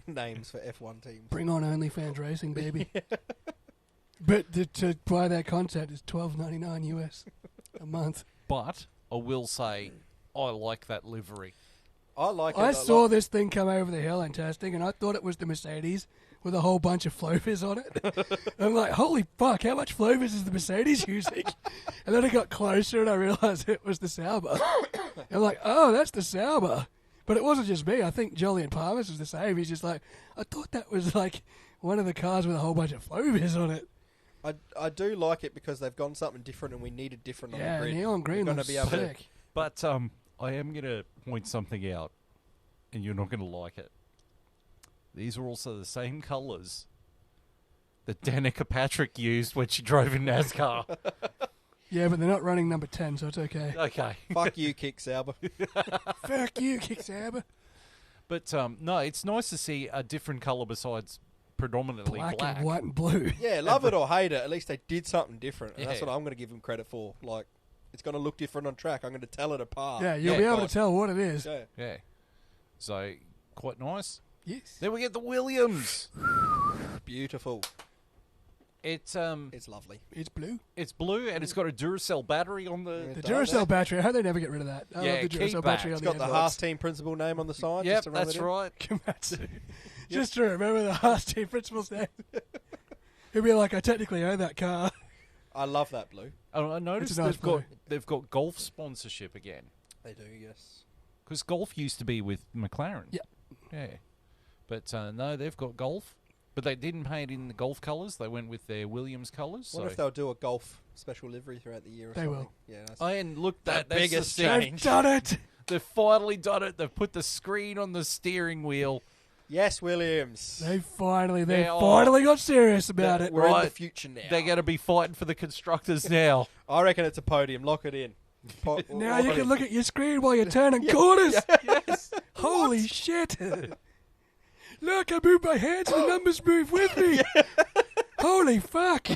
names for F1 teams. Bring on OnlyFans Racing, baby. But to buy that content is $12.99 US a month. But I will say, I like that livery. I like it. I a saw lot. this thing come over the hill in testing, and I thought it was the Mercedes with a whole bunch of Flovers on it. I'm like, holy fuck, how much Flovers is the Mercedes using? And then I got closer, and I realised it was the Sauber. I'm like, oh, that's the Sauber. But it wasn't just me. I think Jolyon Palmer's was the same. He's just like, I thought that was like one of the cars with a whole bunch of Flovers on it. I do like it because they've gone something different and we needed different on Yeah, the grid. neon green We're gonna looks be able to- sick. But I am going to point something out, and you're not going to like it. These are also the same colours that Danica Patrick used when she drove in NASCAR. Yeah, but they're not running number 10, so it's okay. Okay. Fuck you, Kick Sauber. Fuck you, Kick Sauber. But no, it's nice to see a different colour besides predominantly Black, black. and white and blue. Yeah, love it or hate it, at least they did something different. And that's Yeah. what I'm going to give them credit for. Like, it's going to look different on track. I'm going to tell it apart. Yeah, you'll Yeah, be able God. to tell what it is. Yeah. Yeah. So, quite nice. Yes. Then we get the Williams. Beautiful. It's It's lovely. It's blue. it's blue and it's got a Duracell battery on the. Yeah. The It does, Duracell eh? battery. I hope they never get rid of that. I Yeah, love the keep Duracell that. battery on It's the got the end Haas team principal name on the side. Yep, just to rub that's it in. right. Komatsu. Just to remember the Haas team principal's name. He'll be like, I technically own that car. I love that blue. I noticed It's a nice they've got golf sponsorship again, They do, yes. because golf used to be with McLaren. Yep. Yeah. But no, they've got golf, but they didn't paint in the golf colours. They went with their Williams colours. Wonder So. if they'll do a golf special livery throughout the year or They something. will. Yeah, that's And look, that's the biggest thing. They've change. done it. They've finally done it. They've put the screen on the steering wheel. Yes, Williams. They finally Yeah, got serious about it. We're in Right. the future now. They're going to be fighting for the constructors now. I reckon it's a podium. Lock it in. Now you can look at your screen while you're turning corners. Yes. Holy shit. Look, I move my hands and the numbers move with me. Holy fuck.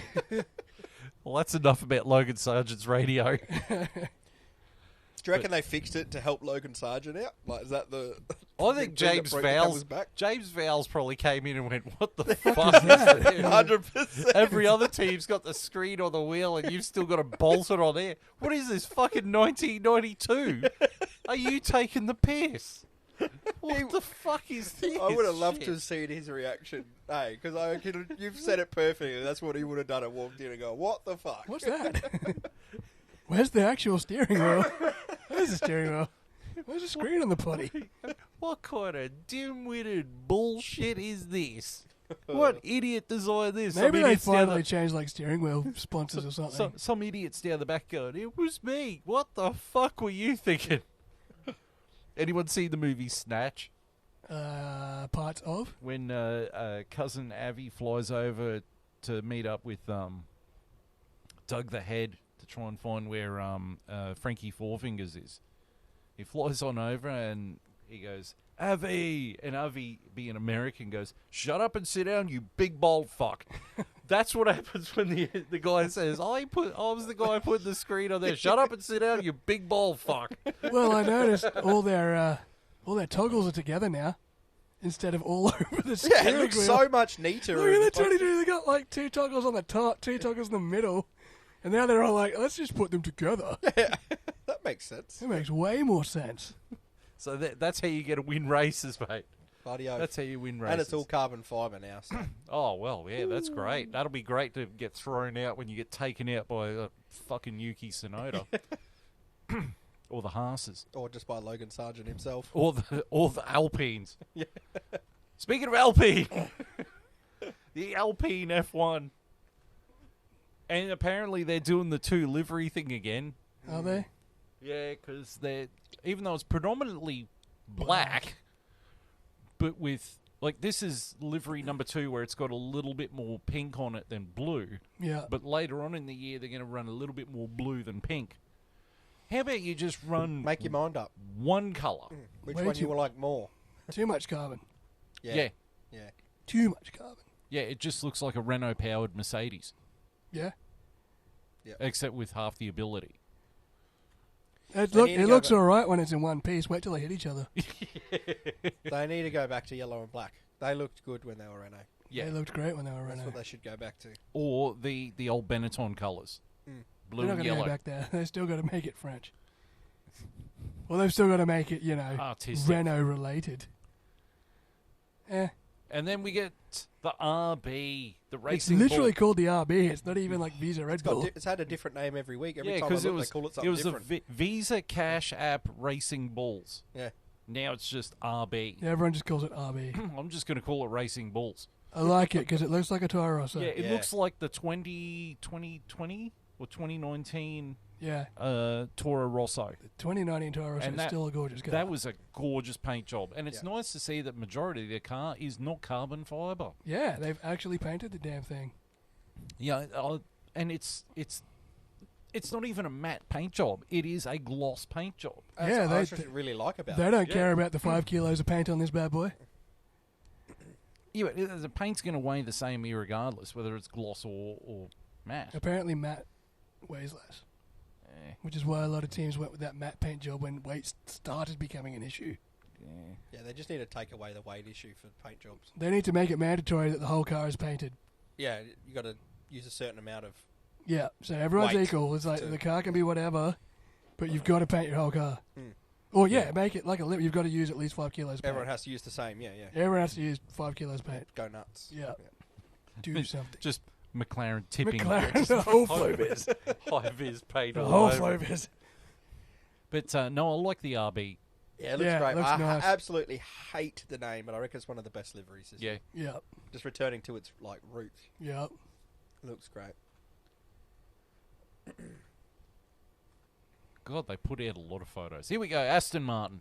Well, that's enough about Logan Sargent's radio. Do you reckon they fixed it to help Logan Sargent out? Like, is that the? I think James Vowles probably came in and went, "What the fuck is that? this?" 100%. Every other team's got the screen on the wheel, and you've still got to bolt it on there. What is this fucking 1992? Are you taking the piss? What the fuck is this? I would have loved shit? to have seen his reaction, hey, because you've said it perfectly. That's what he would have done. And walked in and go, "What the fuck?" What's that? Where's the actual steering wheel? Where's the steering wheel? Where's the screen on the potty? What kind of dim-witted bullshit is this? What idiot designed this? Maybe Some they idiots down finally the- changed like steering wheel sponsors or something. some idiots down the back going, "It was me. What the fuck were you thinking?" Anyone seen the movie Snatch? Parts of? When cousin Avi flies over to meet up with Doug the Head to try and find where Frankie Fourfingers is. He flies on over and he goes, "Avi!" And Avi, being American, goes, "Shut up and sit down, you big bald fuck." That's what happens when the guy says, I was the guy putting the screen on there. "Shut up and sit down, you big bald fuck." Well, I noticed all their toggles are together now instead of all over the steering Yeah, it wheel. looks so much neater. Look at the 22. They got like 2 toggles on the top, 2 toggles in the middle, and now they're all like, let's just put them together. That makes sense. It makes way more sense. So that's how you get to win races, mate. Bloody oath. That's how you win races. And it's all carbon fibre now. So. Oh, well, yeah, that's great. That'll be great to get thrown out when you get taken out by fucking Yuki Tsunoda. Or the Haas's. Or just by Logan Sargent himself. Or the Alpines. Yeah. Speaking of Alpine, the Alpine F1. And apparently they're doing the 2 livery thing again. Are they? Yeah, because even though it's predominantly black, but with, like, this is livery number 2 where it's got a little bit more pink on it than blue. Yeah. But later on in the year, they're going to run a little bit more blue than pink. How about you just run Make your mind up. one colour? Which Way one too- you will like more? Too much carbon. Yeah. Yeah. Too much carbon. Yeah, it just looks like a Renault-powered Mercedes, Yeah. except with half the ability. It They need to go looks back- all right when it's in one piece. Wait till they hit each other. They need to go back to yellow and black. They looked good when they were Renault. Yeah. They looked great when they were That's Renault. what they should go back to. Or the old Benetton colours. Blue They're not and going to go yellow. back there. They've still got to make it French. Well, they've still got to make it, Artistic. Renault-related. And then we get the RB, the It's racing literally ball. called the RB. It's not even like Visa Red Bull. It's had a different name every week. Every Yeah, time I because look, it was they call it it something was different. a Visa Cash App Racing Balls. Yeah. Now it's just RB. Yeah, everyone just calls it RB. I'm just going to call it Racing Balls. I like it because it looks like a Toro Rosso. Yeah, it Yeah. looks like the 2020 or 2019 Yeah. Toro Rosso. 2019 Toro Rosso And is that- still a gorgeous car. That was a gorgeous paint job, and it's Yeah. nice to see that majority of their car is not carbon fiber. Yeah, they've actually painted the damn thing. Yeah, and it's not even a matte paint job; it is a gloss paint job. Yeah, That's they what I really like about they it. don't Yeah. care about the 5 kilos of paint on this bad boy. Yeah, but the paint's going to weigh the same regardless, whether it's gloss or matte. Apparently, matte weighs less, which is why a lot of teams went with that matte paint job when weight started becoming an issue. Yeah, they just need to take away the weight issue for paint jobs. They need to make it mandatory that the whole car is painted. Yeah, you got to use a certain amount of. Yeah, so everyone's Weight equal. It's like to- the car can be whatever, but you've got to paint your whole car. Or make it like a limit. You've got to use at least 5 kilos paint. Everyone has to use the same. Yeah. Everyone has to use 5 kilos paint. Go nuts. Yeah. Do something. Just McLaren tipping McLaren, the whole flow vis. high vis paint The all whole over. flow vis. But no, I like the RB. Yeah, it looks Yeah, it great. looks I nice. absolutely hate the name, but I reckon it's one of the best liveries. This year. Yeah, Yeah. Just returning to its like roots. Yeah. It looks great. God, they put out a lot of photos. Here we go, Aston Martin.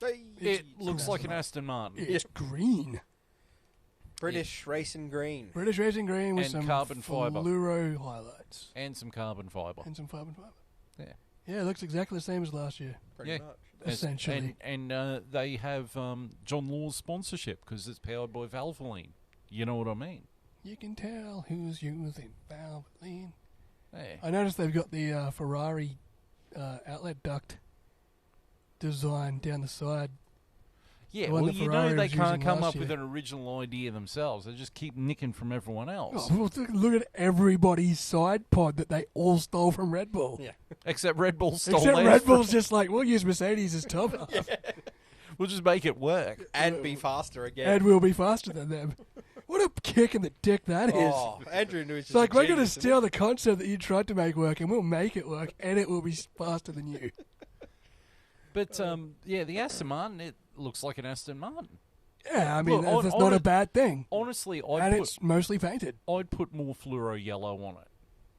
Hey, It It's looks an like an Aston Aston Martin. It's green. British racing green. British Racing Green with And some carbon fibre. fluoro highlights. And some carbon fibre. And some carbon fibre. Yeah, it looks exactly the same as last year. Pretty Yeah. much. Essentially. And they have John Law's sponsorship because it's powered by Valvoline. You know what I mean? You can tell who's using Valvoline. Yeah. I noticed they've got the Ferrari outlet duct design down the side. Yeah, The one well, that you Ferrari know they was can't using come last up with year. an original idea themselves. They just keep nicking from everyone else. Oh, well, look at everybody's side pod that they all stole from Red Bull. Yeah. Except Red Bull stole Except theirs Red from- Bull's just like, we'll use Mercedes as top half. We'll just make it work. And be faster again. And we'll be faster than them. What a kick in the dick that is. Oh, Andrew New's It's like, we're going to steal the concept that you tried to make work, and we'll make it work, and it will be faster than you. But, the Aston Martin, it looks like an Aston Martin. Yeah, I mean, Look, that's on not a- a bad thing. Honestly, And it's mostly painted. I'd put more fluoro yellow on it,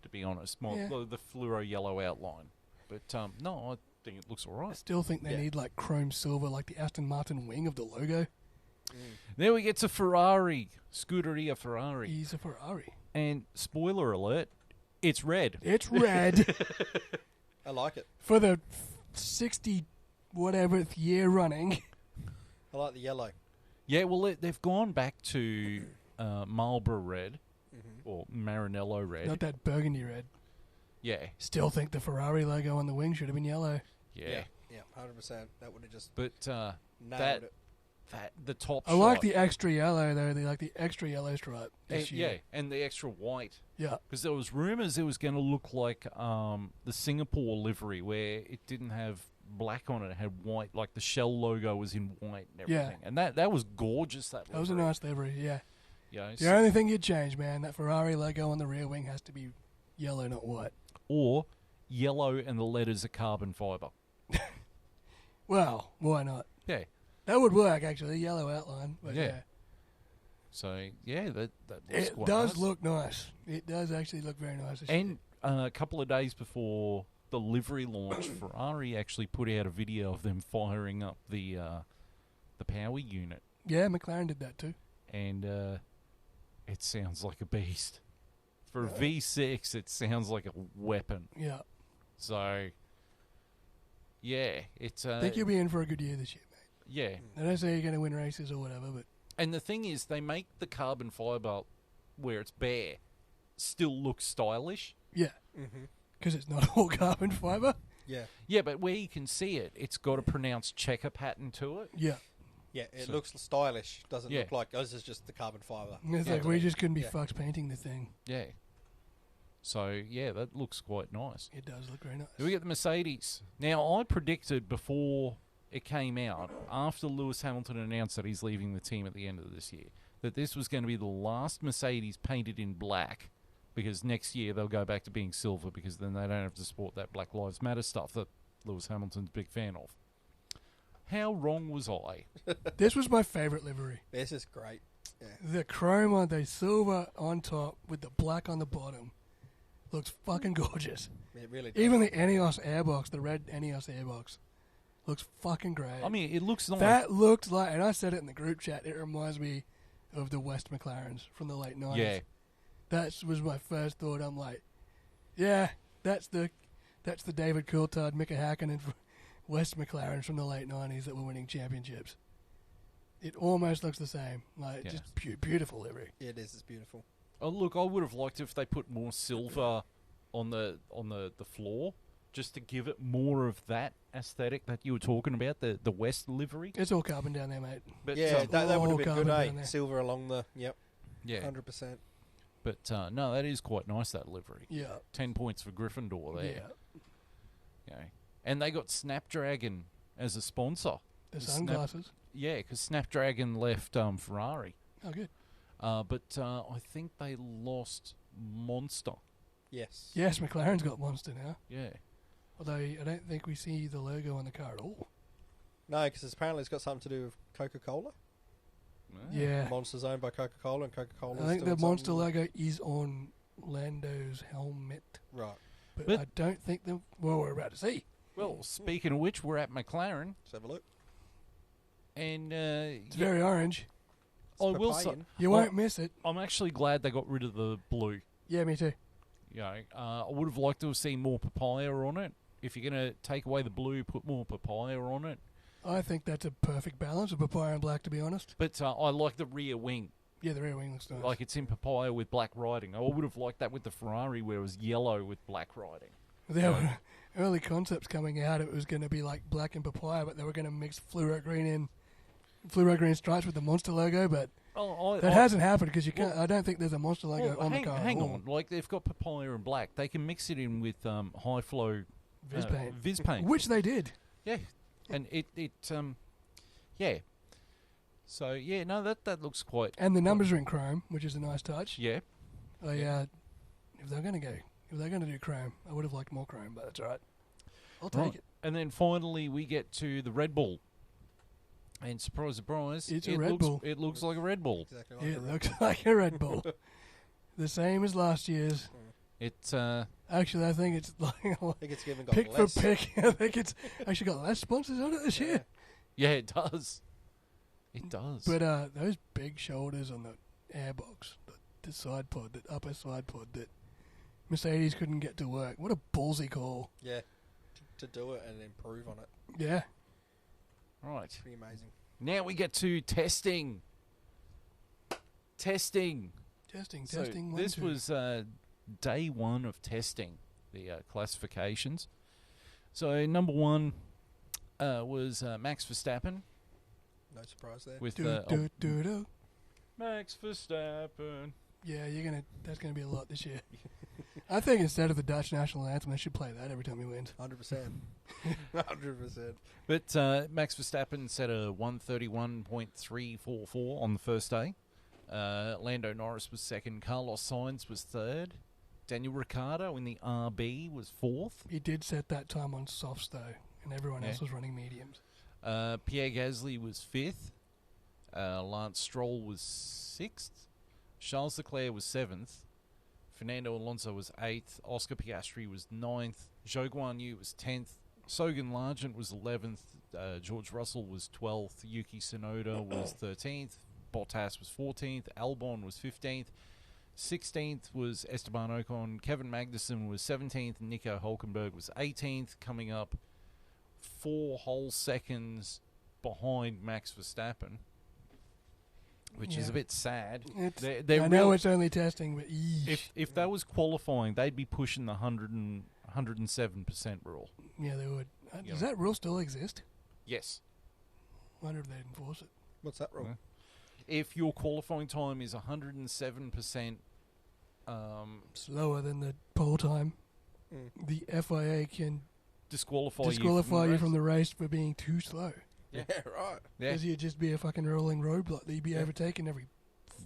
to be honest. More Yeah. the fluoro yellow outline. But, no, I think it looks all I right. still think they need, like, chrome silver, like the Aston Martin wing of the logo. Then we get to Ferrari. Scuderia Ferrari. He's a Ferrari. And, spoiler alert, it's red. It's red I like it. for the 60-whateverth year running. I like the yellow. Yeah, well, they've gone back to Marlboro red, or Maranello red. Not that burgundy red. Yeah, Still think the Ferrari logo on the wing should have been yellow. yeah. Yeah, 100%. That would have just But nailed that it. the top I shot. like the extra yellow, though. They like the extra yellow stripe this yeah, year. and the extra white. Yeah. Because there was rumours it was going to look like the Singapore livery, where it didn't have black on it; it had white. Like the Shell logo was in white and Yeah. everything, and that was gorgeous. That That was a nice livery, yeah. You know, The only thing you'd change, man, that Ferrari logo on the rear wing has to be yellow, not white. or yellow and the letters are carbon fibre. Well, why not? Yeah. That would work, actually, yellow outline. But Yeah. yeah. So yeah, that looks It quite does nice. look nice. It does actually look very nice. And a couple of days before the livery launch, Ferrari actually put out a video of them firing up the power unit, Yeah, McLaren did that too. and it sounds like a beast. For a V6, it sounds like a weapon. Yeah. So yeah, it's I think you'll be in for a good year this year, mate. yeah. I don't say you're going to win races or whatever, but And the thing is, they make the carbon fibre where it's bare still look stylish. yeah. Mm-hmm. Because it's not all carbon fibre. Yeah. Yeah, but where you can see it, it's got a pronounced checker pattern to it. Yeah. Yeah, it So- looks stylish. Doesn't Yeah. look like, oh, this is just the carbon fibre. It's Yeah. like we just couldn't be Yeah. fucked painting the thing. Yeah. So, yeah, that looks quite nice. It does look very nice. Then we get the Mercedes. Now, I predicted before it came out, after Lewis Hamilton announced that he's leaving the team at the end of this year, that this was going to be the last Mercedes painted in black, because next year they'll go back to being silver, because then they don't have to support that Black Lives Matter stuff that Lewis Hamilton's a big fan of. How wrong was I? This was my favourite livery. This is great. Yeah. The chrome on the silver on top with the black on the bottom looks fucking gorgeous. It really does. Even the Eneos airbox, the red Eneos airbox, looks fucking great. I mean, it looks nice. that looked like, and I said it in the group chat, it reminds me of the West McLarens from the late 90s. Yeah. That was my first thought. I'm like, yeah, that's the David Coulthard, Mika Hakkinen, West McLarens from the late 90s that were winning championships. It almost looks the same. Like, Yeah. just beautiful livery. Yeah, it is. It's beautiful. Oh, look, I would have liked if they put more silver on the floor, just to give it more of that aesthetic that you were talking about, the West livery. It's all carbon down there, mate. But Yeah, that would have been carbon good, down eh? there. Silver along the, yep, yeah. 100%. But no, that is quite nice, that livery. Yeah. 10 points for Gryffindor there. Yeah. You know. And they got Snapdragon as a sponsor. The Snap- sunglasses. Yeah, because Snapdragon left Ferrari. Oh, good. But I think they lost Monster. Yes. Yes, McLaren's got Monster now. Yeah. Although I don't think we see the logo on the car at all. No, because apparently it's got something to do with Coca-Cola. Yeah. Monster's owned by Coca-Cola, and Coca-Cola. I think the Monster logo is on Lando's helmet. Right. But I don't think the... Well, we're about to see. Well, speaking of which, we're at McLaren. Let's have a look. And It's very orange. I will say, Papaya. You Well- won't miss it. I'm actually glad they got rid of the blue. Yeah, me too. You know, I would have liked to have seen more papaya on it. if you're going to take away the blue, put more papaya on it. I think that's a perfect balance of papaya and black, to be honest. But I like the rear wing. Yeah, the rear wing looks nice. Like it's in papaya with black writing. I would have liked that with the Ferrari where it was yellow with black writing. There were early concepts coming out. It was going to be like black and papaya, but they were going to mix fluoro green stripes with the Monster logo, but that hasn't happened because you can't. I don't think there's a Monster logo on the car. Hang on, like they've got papaya and black. They can mix it in with high flow Viz paint, which they did. Yeah, and it yeah. So yeah, no, that looks quite. And the numbers are in chrome, which is a nice touch. Yeah. If they're going to do chrome, I would have liked more chrome, but that's all right. I'll take it. And then finally we get to the Red Bull. And surprise, surprise, it's a Red Bull. It looks like a Red Bull. Exactly like It looks like a Red Bull. The same as last year's. It's actually, I think it's like I think it's even got pick less. for pick. I think it's actually got less sponsors on it this year. Yeah, it does. It does. But those big shoulders on the airbox, the side pod, the upper side pod that Mercedes couldn't get to work. What a ballsy call. Yeah, to do it and improve on it. Yeah. Right. Pretty amazing. Now we get to testing. Testing. So this was day one of testing, the classifications. So number one was Max Verstappen. No surprise there. With Max Verstappen. Yeah, that's gonna be a lot this year. I think instead of the Dutch national anthem, they should play that every time he wins. 100%. 100%. But Max Verstappen set a 131.344 on the first day. Lando Norris was second. Carlos Sainz was third. Daniel Ricciardo in the RB was fourth. He did set that time on softs though, and everyone else was running mediums. Pierre Gasly was fifth. Lance Stroll was sixth. Charles Leclerc was seventh. Fernando Alonso was eighth. Oscar Piastri was ninth. Zhou Guanyu was 10th. Sogan Largent was 11th. George Russell was 12th. Yuki Tsunoda was 13th. Bottas was 14th. Albon was 15th. 16th was Esteban Ocon. Kevin Magnussen was 17th. Nico Hulkenberg was 18th, coming up 4 whole seconds behind Max Verstappen, which is a bit sad. I know it's only testing, but if that was qualifying, they'd be pushing the 107% rule. Yeah, they would. Does that rule still exist? Yes. Wonder if they'd enforce it. What's that rule? If your qualifying time is 107% slower than the pole time, the FIA can disqualify you from the race for being too slow. Yeah, right. Because you'd just be a fucking rolling roadblock that you'd be overtaken every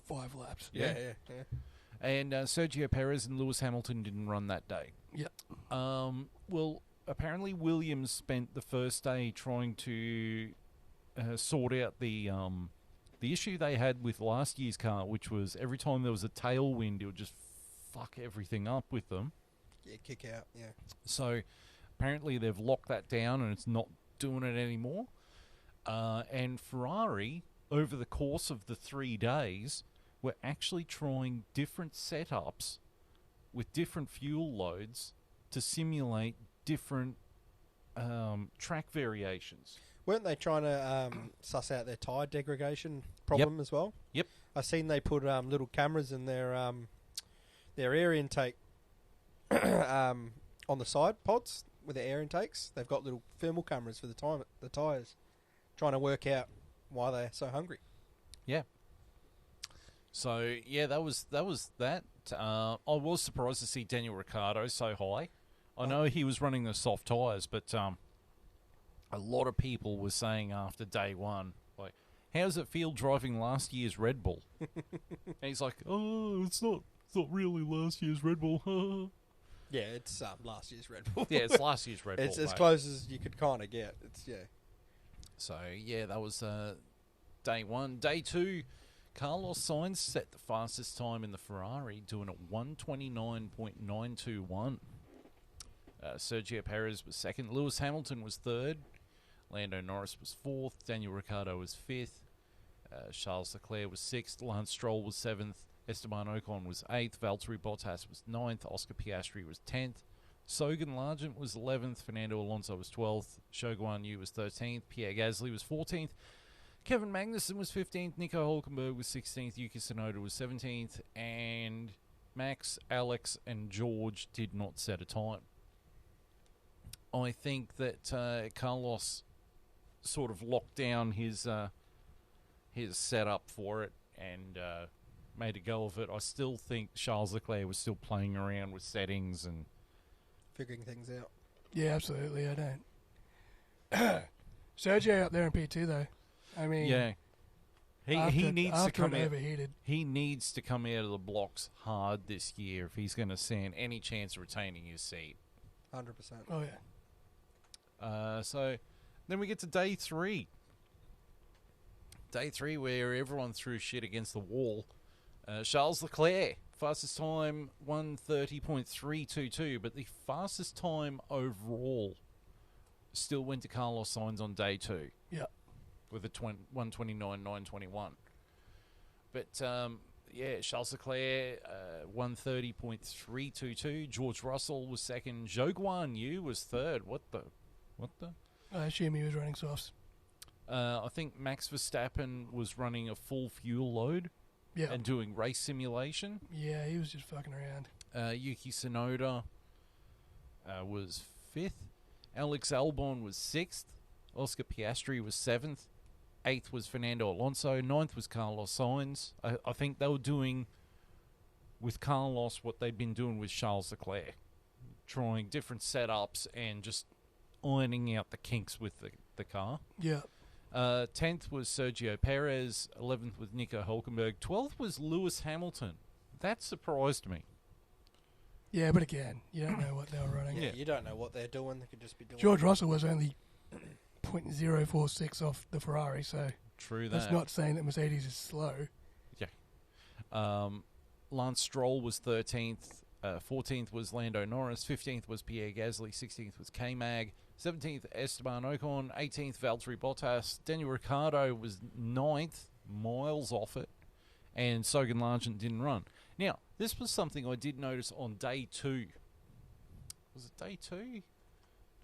5 laps. Yeah. And Sergio Perez and Lewis Hamilton didn't run that day. Yeah. Well, apparently Williams spent the first day trying to sort out the issue they had with last year's car, which was every time there was a tailwind, it would just fuck everything up with them. Yeah, kick out, yeah. So apparently they've locked that down and it's not doing it anymore. And Ferrari, over the course of the 3 days, were actually trying different setups with different fuel loads to simulate different track variations. Weren't they trying to suss out their tyre degradation problem as well? Yep. I've seen they put little cameras in their air intake on the side pods with the air intakes. They've got little thermal cameras for the tyres, trying to work out why they're so hungry. Yeah. So yeah, that was that. I was surprised to see Daniel Ricciardo so high. I know he was running the soft tyres, but a lot of people were saying after day one, like, how does it feel driving last year's Red Bull? And he's like, oh, it's not really last year's Red Bull. Yeah, it's last year's Red Bull. Yeah, it's last year's Red Bull. It's as close as you could kind of get. So yeah, that was day one. Day two, Carlos Sainz set the fastest time in the Ferrari, doing a 129.921. Sergio Perez was second. Lewis Hamilton was third. Lando Norris was fourth. Daniel Ricciardo was fifth. Charles Leclerc was sixth. Lance Stroll was seventh. Esteban Ocon was eighth. Valtteri Bottas was ninth. Oscar Piastri was 10th. Sogan Largent was 11th. Fernando Alonso was 12th. Shoguan Yu was 13th. Pierre Gasly was 14th. Kevin Magnussen was 15th. Nico Hulkenberg was 16th. Yuki Tsunoda was 17th. And Max, Alex, and George did not set a time. I think that Carlos sort of locked down his setup for it and made a go of it. I still think Charles Leclerc was still playing around with settings and figuring things out. Yeah, absolutely. I don't. Sergio up there in P2 though. I mean, yeah, he needs to come out. Overheated. He needs to come out of the blocks hard this year if he's going to stand any chance of retaining his seat. 100%. Oh yeah. So then we get to day 3. Day 3 where everyone threw shit against the wall. Charles Leclerc, fastest time 1:30.322, but the fastest time overall still went to Carlos Sainz on day 2. Yeah. With a 1:29.921. But yeah, Charles Leclerc 1:30.322. George Russell was second. Zhou Guan Yu was third. What the? I assume he was running softs. I think Max Verstappen was running a full fuel load. Yeah. And doing race simulation. Yeah, he was just fucking around. Yuki Tsunoda was 5th. Alex Albon was 6th. Oscar Piastri was 7th. 8th was Fernando Alonso. 9th was Carlos Sainz. I think they were doing with Carlos what they'd been doing with Charles Leclerc. Trying different setups and just ironing out the kinks with the car. Yeah. 10th was Sergio Perez. 11th was Nico Hulkenberg. 12th was Lewis Hamilton. That surprised me. Yeah, but again, you don't know what they were running. Yeah, you don't know what they're doing. They could just be doing. George Russell was only 0.046 off the Ferrari, so true that. That's not saying that Mercedes is slow. Yeah. Lance Stroll was 13th. 14th was Lando Norris. 15th was Pierre Gasly. 16th was K-Mag. 17th, Esteban Ocon. 18th, Valtteri Bottas. Daniel Ricciardo was 9th, miles off it. And Sogan Largent didn't run. Now, this was something I did notice on day 2. Was it day 2?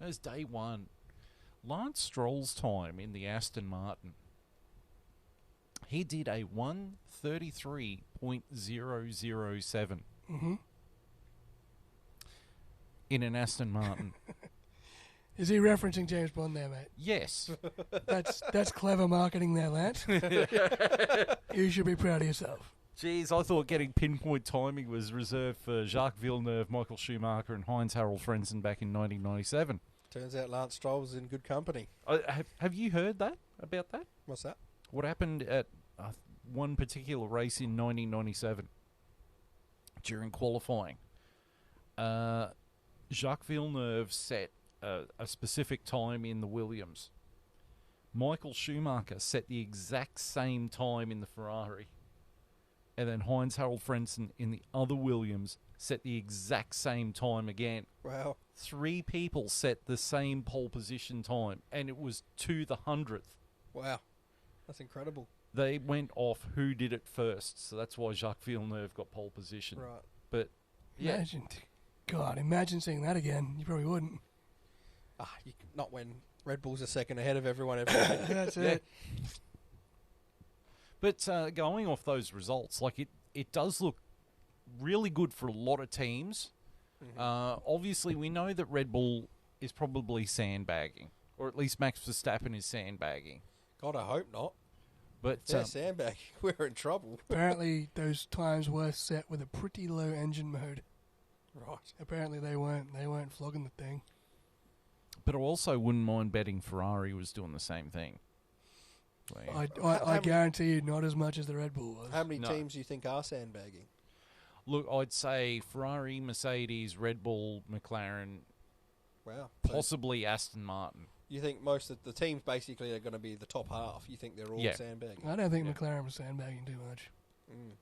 No, it was day 1. Lance Stroll's time in the Aston Martin. He did a 1:33.007. Mm-hmm. In an Aston Martin. Is he referencing James Bond there, mate? Yes. That's clever marketing there, Lance. You should be proud of yourself. Jeez, I thought getting pinpoint timing was reserved for Jacques Villeneuve, Michael Schumacher, and Heinz-Harald Frentzen back in 1997. Turns out Lance Stroll was in good company. Have you heard that about that? What's that? What happened at one particular race in 1997 during qualifying? Jacques Villeneuve set a specific time in the Williams. Michael Schumacher set the exact same time in the Ferrari. And then Heinz-Harald Frentzen in the other Williams set the exact same time again. Wow. 3 people set the same pole position time, and it was to the 100th. Wow. That's incredible. They went off who did it first, so that's why Jacques Villeneuve got pole position. Right. But, yeah. Imagine seeing that again. You probably wouldn't. Not when Red Bull's a second ahead of everyone every day. That's it. But going off those results, like it does look really good for a lot of teams. Mm-hmm. Obviously, we know that Red Bull is probably sandbagging, or at least Max Verstappen is sandbagging. God, I hope not. But If they're sandbagging, we're in trouble. Apparently, those times were set with a pretty low engine mode. Right. Apparently, they weren't flogging the thing. But I also wouldn't mind betting Ferrari was doing the same thing. I guarantee you not as much as the Red Bull was. How many teams do you think are sandbagging? Look, I'd say Ferrari, Mercedes, Red Bull, McLaren, Wow. possibly Aston Martin. You think most of the teams basically are going to be the top half? You think they're all sandbagging? I don't think McLaren was sandbagging too much. Mm.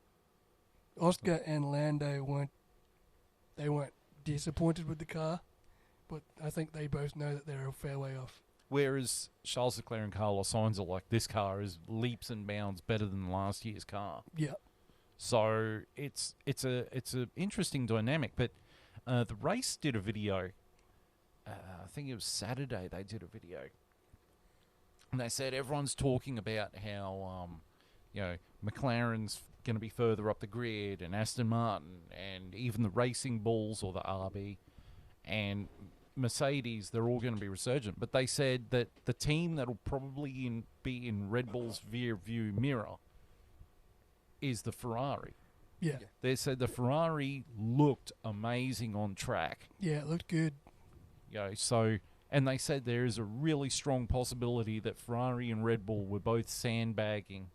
Oscar and Lando weren't disappointed with the car, but I think they both know that they're a fair way off. Whereas Charles Leclerc and Carlos Sainz are like, this car is leaps and bounds better than last year's car. Yeah. So it's a interesting dynamic. But The race did a video. I think it was Saturday they did a video. And they said everyone's talking about how, McLaren's going to be further up the grid, and Aston Martin, and even the Racing Bulls or the RB, and Mercedes, they're all going to be resurgent. But they said that the team that'll probably be in Red Bull's rear view mirror is the Ferrari. Yeah. They said the Ferrari looked amazing on track. Yeah, it looked good. And they said there is a really strong possibility that Ferrari and Red Bull were both sandbagging,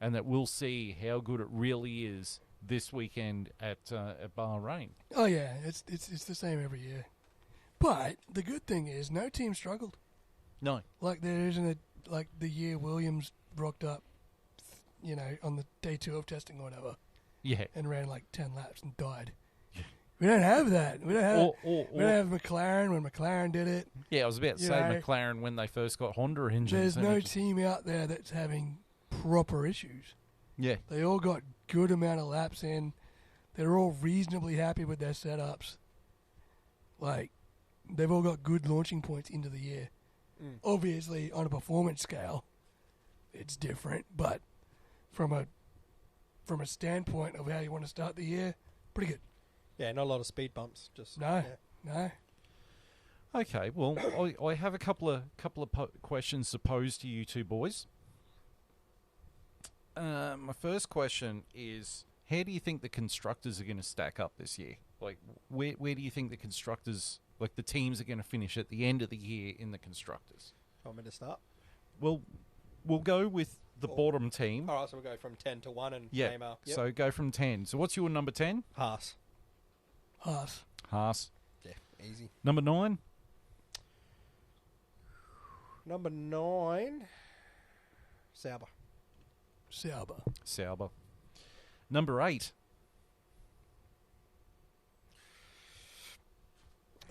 and that we'll see how good it really is this weekend at Bahrain. Oh yeah, it's the same every year. But the good thing is, no team struggled. No. Like there isn't the year Williams rocked up, on the day 2 of testing or whatever. Yeah. And ran like 10 laps and died. We don't have that. We don't have McLaren when McLaren did it. Yeah, I was about to say McLaren when they first got Honda engines. There's no team out there that's having proper issues. Yeah. They all got good amount of laps in. They're all reasonably happy with their setups. Like, they've all got good launching points into the year. Obviously, on a performance scale, it's different, but from a standpoint of how you want to start the year, pretty good. Yeah, not a lot of speed bumps. No. Okay, well, I have a couple of questions to pose to you two boys. My first question is, how do you think the constructors are going to stack up this year? Like, where do you think the constructors, like the teams, are going to finish at the end of the year in the constructors? Want me to start? Well, we'll go with the bottom team. All right, so we'll go from 10 to 1 and name up. Yep. So go from 10. So what's your number 10? Haas. Haas. Yeah, easy. Number 9? Number 9, Sauber. Number 8?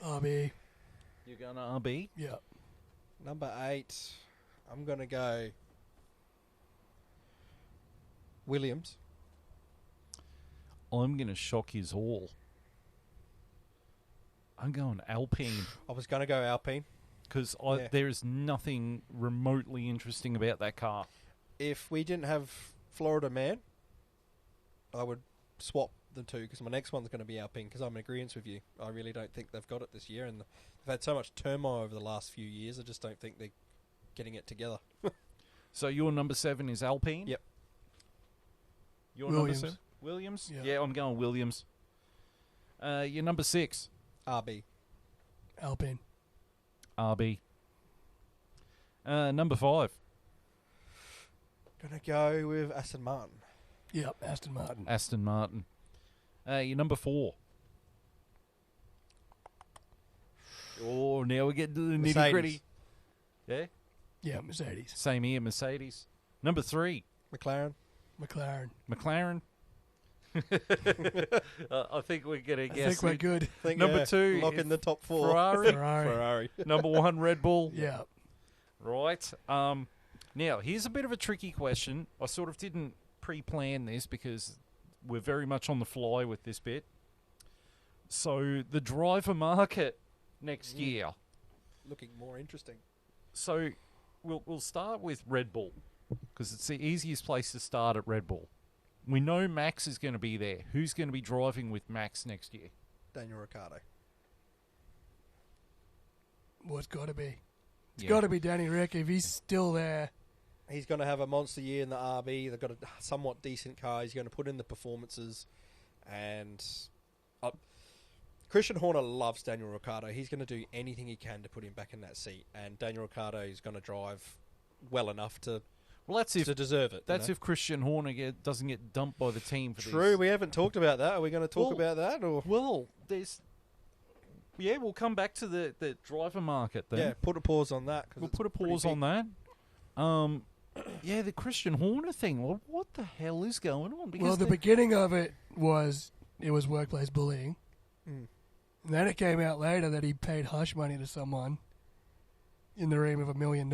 RB. You're going to RB? Yeah. Number 8, I'm going to go Williams. I'm going to shock you all. I'm going Alpine. I was going to go Alpine. Because there is nothing remotely interesting about that car. If we didn't have Florida Man, I would swap the two, because my next one's going to be Alpine, because I'm in agreement with you. I really don't think they've got it this year, and they've had so much turmoil over the last few years, I just don't think they're getting it together. So your number 7 is Alpine? Yep. Your Williams. number 7? Williams? Yeah. I'm going Williams. Your number 6? RB. Alpine. RB. Number 5? Gonna go with Aston Martin. Yep, Aston Martin. Aston Martin. Your number 4? Oh, now we're getting to the nitty-gritty. Yeah? Yeah, Mercedes. Same here, Mercedes. Number 3? McLaren. McLaren. I think we're going to guess. I think we're good. Number 2, lock in the top 4. Ferrari. Number 1, Red Bull. Yeah. Right. Now, here's a bit of a tricky question. I sort of didn't pre-plan this because we're very much on the fly with this bit. So, the driver market next year. Looking more interesting. So, we'll start with Red Bull because it's the easiest place to start at Red Bull. We know Max is going to be there. Who's going to be driving with Max next year? Daniel Ricciardo. Well, it's got to be. It's got to be Danny Rick if he's still there. He's going to have a monster year in the RB. They've got a somewhat decent car. He's going to put in the performances. And Christian Horner loves Daniel Ricciardo. He's going to do anything he can to put him back in that seat. And Daniel Ricciardo is going to drive well enough to deserve it. That's if Christian Horner doesn't get dumped by the team for this. True, we haven't talked about that. Are we going to talk about that? Or? Well, we'll come back to the driver market then. Yeah, put a pause on that. We'll put a pause on that. The Christian Horner thing. Well, what the hell is going on? Because the beginning of it was workplace bullying. Mm. And then it came out later that he paid hush money to someone in the name of $1 million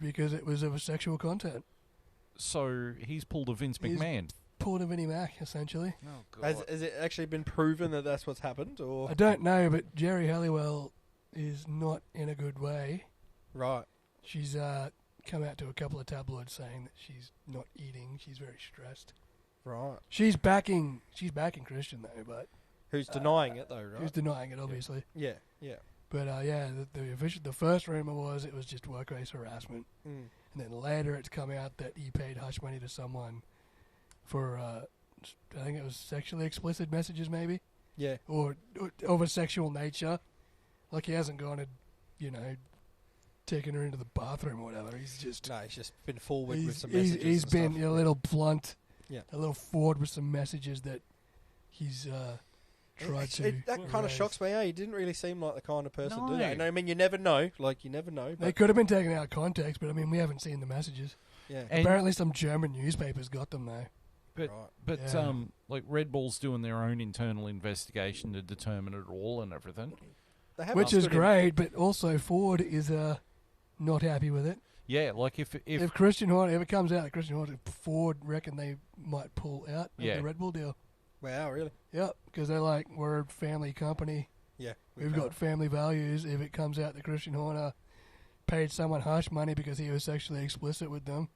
because it was of a sexual content. So he's pulled a Vince McMahon. pulled a Vinnie Mac, essentially. Oh, God. Has it actually been proven that that's what's happened? Or I don't know, but Jerry Halliwell is not in a good way. Right. She's come out to a couple of tabloids saying that she's not eating. She's very stressed. Right. She's backing Christian though, but Who's denying it though, right? who's denying it, obviously. Yeah. But the first rumor was it was just workplace harassment, Mm. and then later it's come out that he paid hush money to someone for I think it was sexually explicit messages, maybe, Yeah. or of a sexual nature. Like he hasn't gone and taken her into the bathroom or whatever. He's just No, he's just been forward with some messages. he's and been stuff. a little blunt, Yeah. a little forward with some messages that he's tried to. That kind of raise. shocks me. Eh? He didn't really seem like the kind of person to do No. that. And I mean, you never know. Like, you never know. They But, could have been taken out of context, but I mean, we haven't seen the messages. yeah. And- Apparently, some German newspapers got them though. But Right. but Yeah. like Red Bull's doing their own internal investigation to determine it all and everything. They have Which is understood him. great, but also Ford is not happy with it. Yeah, like if If Christian Horner, if it comes out that Christian Horner, Ford reckon they might pull out of Yeah. the Red Bull deal. Wow, really? Yep, because they're like, we're a family company. Yeah. We've got family values. If it comes out that Christian Horner paid someone hush money because he was sexually explicit with them,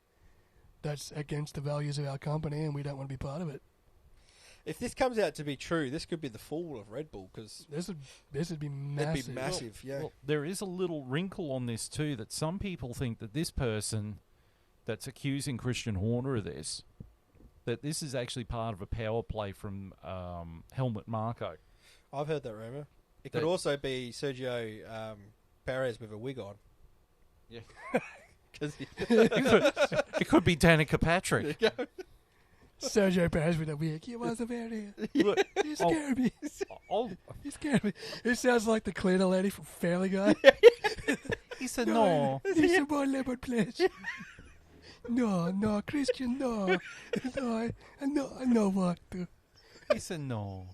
that's against the values of our company, and we don't want to be part of it. If this comes out to be true, this could be the fall of Red Bull because This would be it'd massive. be massive. Yeah. Well, there is a little wrinkle on this too, that some people think that this person that's accusing Christian Horner of this, that this is actually part of a power play from Helmut Marko. I've heard that rumor. It could That- also be Sergio Perez with a wig on. Yeah. 'Cause It could be Danica Patrick. Sergio Perez with a wig. He was a very. Look, He scared me. I'll, He scared me. It sounds like the cleaner lady from Family Guy. he said no. This is my lemon pledge. No, Christian, no. No, I know what to. He said no.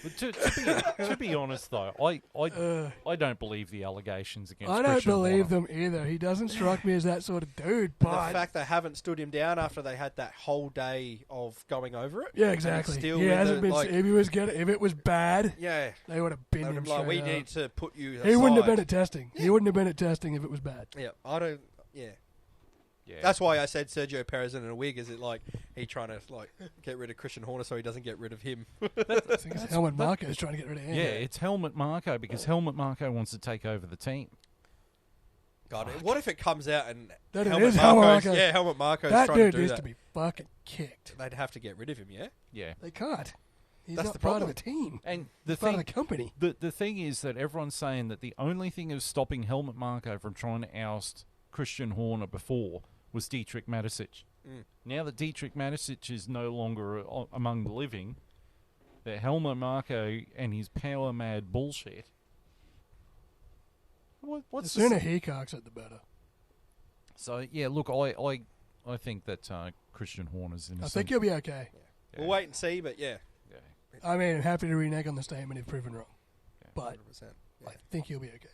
But to be honest, though, I don't believe the allegations against I don't Christian believe Horner. them either. He doesn't strike me as that sort of dude, the but... fact they haven't stood him down after they had that whole day of going over it. Yeah, and exactly. still He with hasn't the, been... like, if it was bad, yeah. they would have been They would him have been like, we straight need up. to put you He wouldn't have aside. been at testing. He wouldn't have been at testing if it was bad. Yeah, I don't. Yeah, Yeah. that's why I said Sergio Perez in a wig. Is it like he trying to like get rid of Christian Horner so he doesn't get rid of him? I think it's Helmut Marko is trying to get rid of him. Yeah, it's Helmut Marko because Helmut Marko wants to take over the team. God, what if it comes out and That it Helmut is Helmut Marko's, Marko. yeah, Helmut Marko's That trying dude to do needs that? to be fucking kicked. They'd have to get rid of him. Yeah, Yeah. They can't. He's That's not the part of problem. the team. And the He's part thing of the company. the thing is that everyone's saying that the only thing of stopping Helmut Marko from trying to oust Christian Horner before was Dietrich Mateschitz. Mm. Now that Dietrich Mateschitz is no longer among the living, that Helmut Marko and his power mad bullshit. The What's sooner he cocks it, the better. So yeah, look, I think that Christian Horner's innocent. I think he'll be okay. Yeah. we'll wait and see. But yeah, Yeah. I mean, I'm happy to renege on the statement if proven wrong. Yeah. But 100%. I think he'll be okay.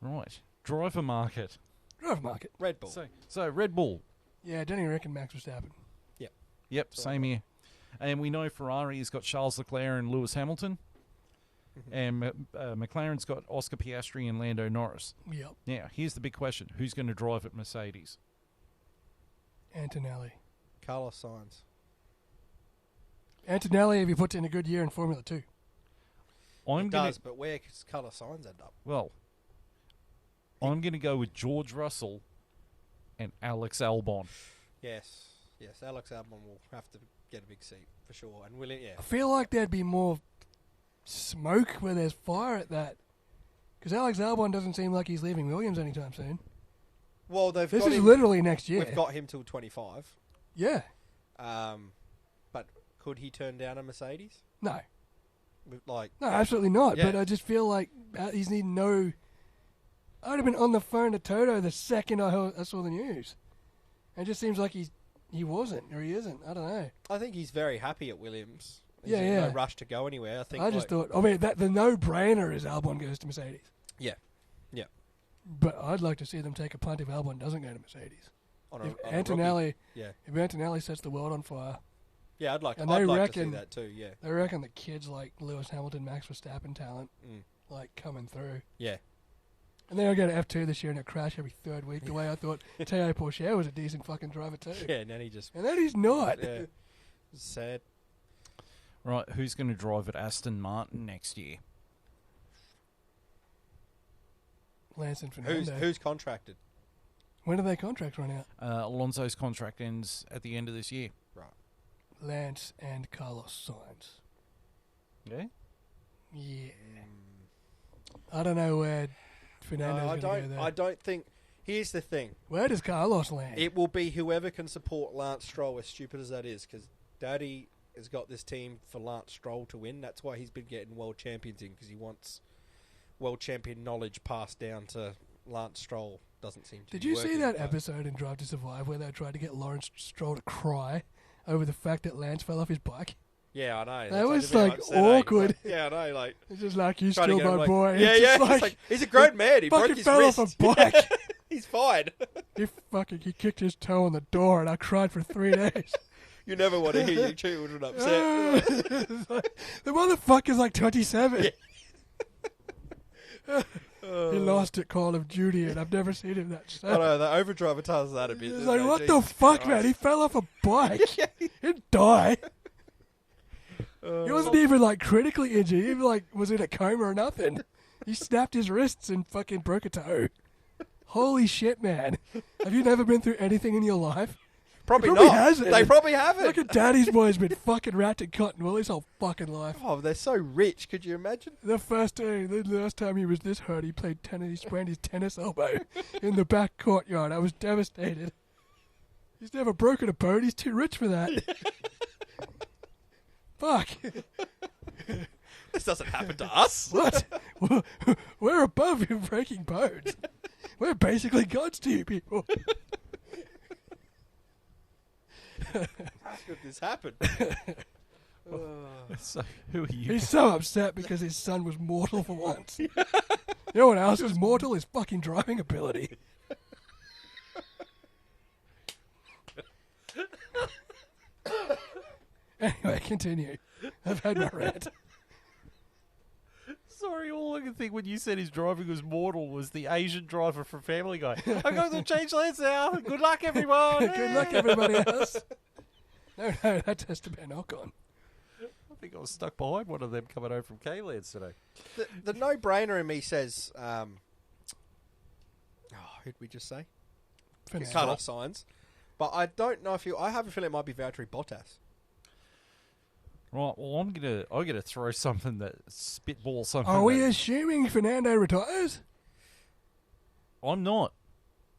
Right, driver market. Drive market. Red Bull. So Red Bull. Yeah, Denny reckon Max Verstappen. Yep, same here. And we know Ferrari has got Charles Leclerc and Lewis Hamilton, and McLaren's got Oscar Piastri and Lando Norris. Yep. Now, here's the big question: who's going to drive at Mercedes? Antonelli. Carlos Sainz. Antonelli, if he puts in a good year in Formula 2. I'm It going does, to but where does Carlos Sainz end up? I'm going to go with George Russell and Alex Albon. Yes, Alex Albon will have to get a big seat for sure, and will it? Yeah, I feel like there'd be more smoke where there's fire at that. Because Alex Albon doesn't seem like he's leaving Williams anytime soon. well, they've This got is him, literally next year. We've got him till 25. Yeah. But could he turn down a Mercedes? No. Like, No, absolutely not. Yeah. But I just feel like he's need no... I would have been on the phone to Toto the second I saw the news. It just seems like he wasn't, or he isn't. I don't know. I think he's very happy at Williams. He's Yeah, in yeah. no rush to go anywhere. I think. I just thought... I mean, the no-brainer is Albon goes to Mercedes. Yeah. But I'd like to see them take a punt if Albon doesn't go to Mercedes. If on a rookie. Antonelli, Yeah. if Antonelli sets the world on fire, Yeah, I'd like And to they see reckon- that too, yeah. they reckon the kids like Lewis Hamilton, Max Verstappen talent, like coming through. Yeah. And then I go to F2 this year and I crash every third week. The way I thought Teo Porcher was a decent fucking driver too. Yeah, and then he just... And then he's not. Yeah. Sad. Right, who's going to drive at Aston Martin next year? Lance and Fernando. Who's contracted? When do their contracts run out? Alonso's contract ends at the end of this year. Right. Lance and Carlos Sainz. Yeah? Yeah. I don't know where Fernando's No, going to go there. I don't think... Here's the thing. Where does Carlos land? It will be whoever can support Lance Stroll, as stupid as that is, because Daddy has got this team for Lance Stroll to win. That's why he's been getting world champions in, because he wants world champion knowledge passed down to Lance Stroll. Doesn't seem to Did be you see working, that but- episode in Drive to Survive where they tried to get Lawrence Stroll to cry over the fact that Lance fell off his bike? Yeah, I know. That was, a bit like, upset, eh? awkward. Like, yeah, I know. Like, It's just like, you trying to still get him, my like- boy. Yeah, It's yeah. just It's like, he's a grown man. He broke fucking his fell wrist. off a bike. He's fine. He kicked his toe on the door and I cried for 3 days. You never want to hear your children upset. It's like, the motherfucker's like 27. He lost at Call of Duty and I've never seen him that I sad. know, the overdramatises that a bit. It's doesn't like, it? what the Jesus fuck, Christ. man? He fell off a bike. He didn't die. He wasn't even like critically injured. He like was in a coma or nothing. He snapped his wrists and fucking broke a toe. Holy shit, man. Have you never been through anything in your life? Probably He probably not. hasn't. They probably haven't. Look at Daddy's boy's been fucking wrapped in cotton wool his whole fucking life. Oh, they're so rich. Could you imagine? The last time he was this hurt, he played tennis. He sprained his tennis elbow in the back courtyard. I was devastated. He's never broken a bone. He's too rich for that. Fuck. This doesn't happen to us. What? We're above you breaking bones. We're basically gods to you people. How could this happen? So, who are you? He's so upset because his son was mortal for once. You know what else is mortal? His fucking driving ability. Anyway, continue. I've had my rant. Sorry, all I could think when you said his driving was mortal was the Asian driver from Family Guy. I'm going to change lanes now. Good luck, everyone. Good luck, everybody else. No, that has to be an knock-on. I think I was stuck behind one of them coming home from K-Lands today. The no-brainer in me says, who'd we just say? Fernando. Carlos Sainz. But I don't know if I have a feeling it might be Valtteri Bottas. Right, well, I'm gonna throw something that spitball something. Are we that- assuming Fernando retires? I'm not.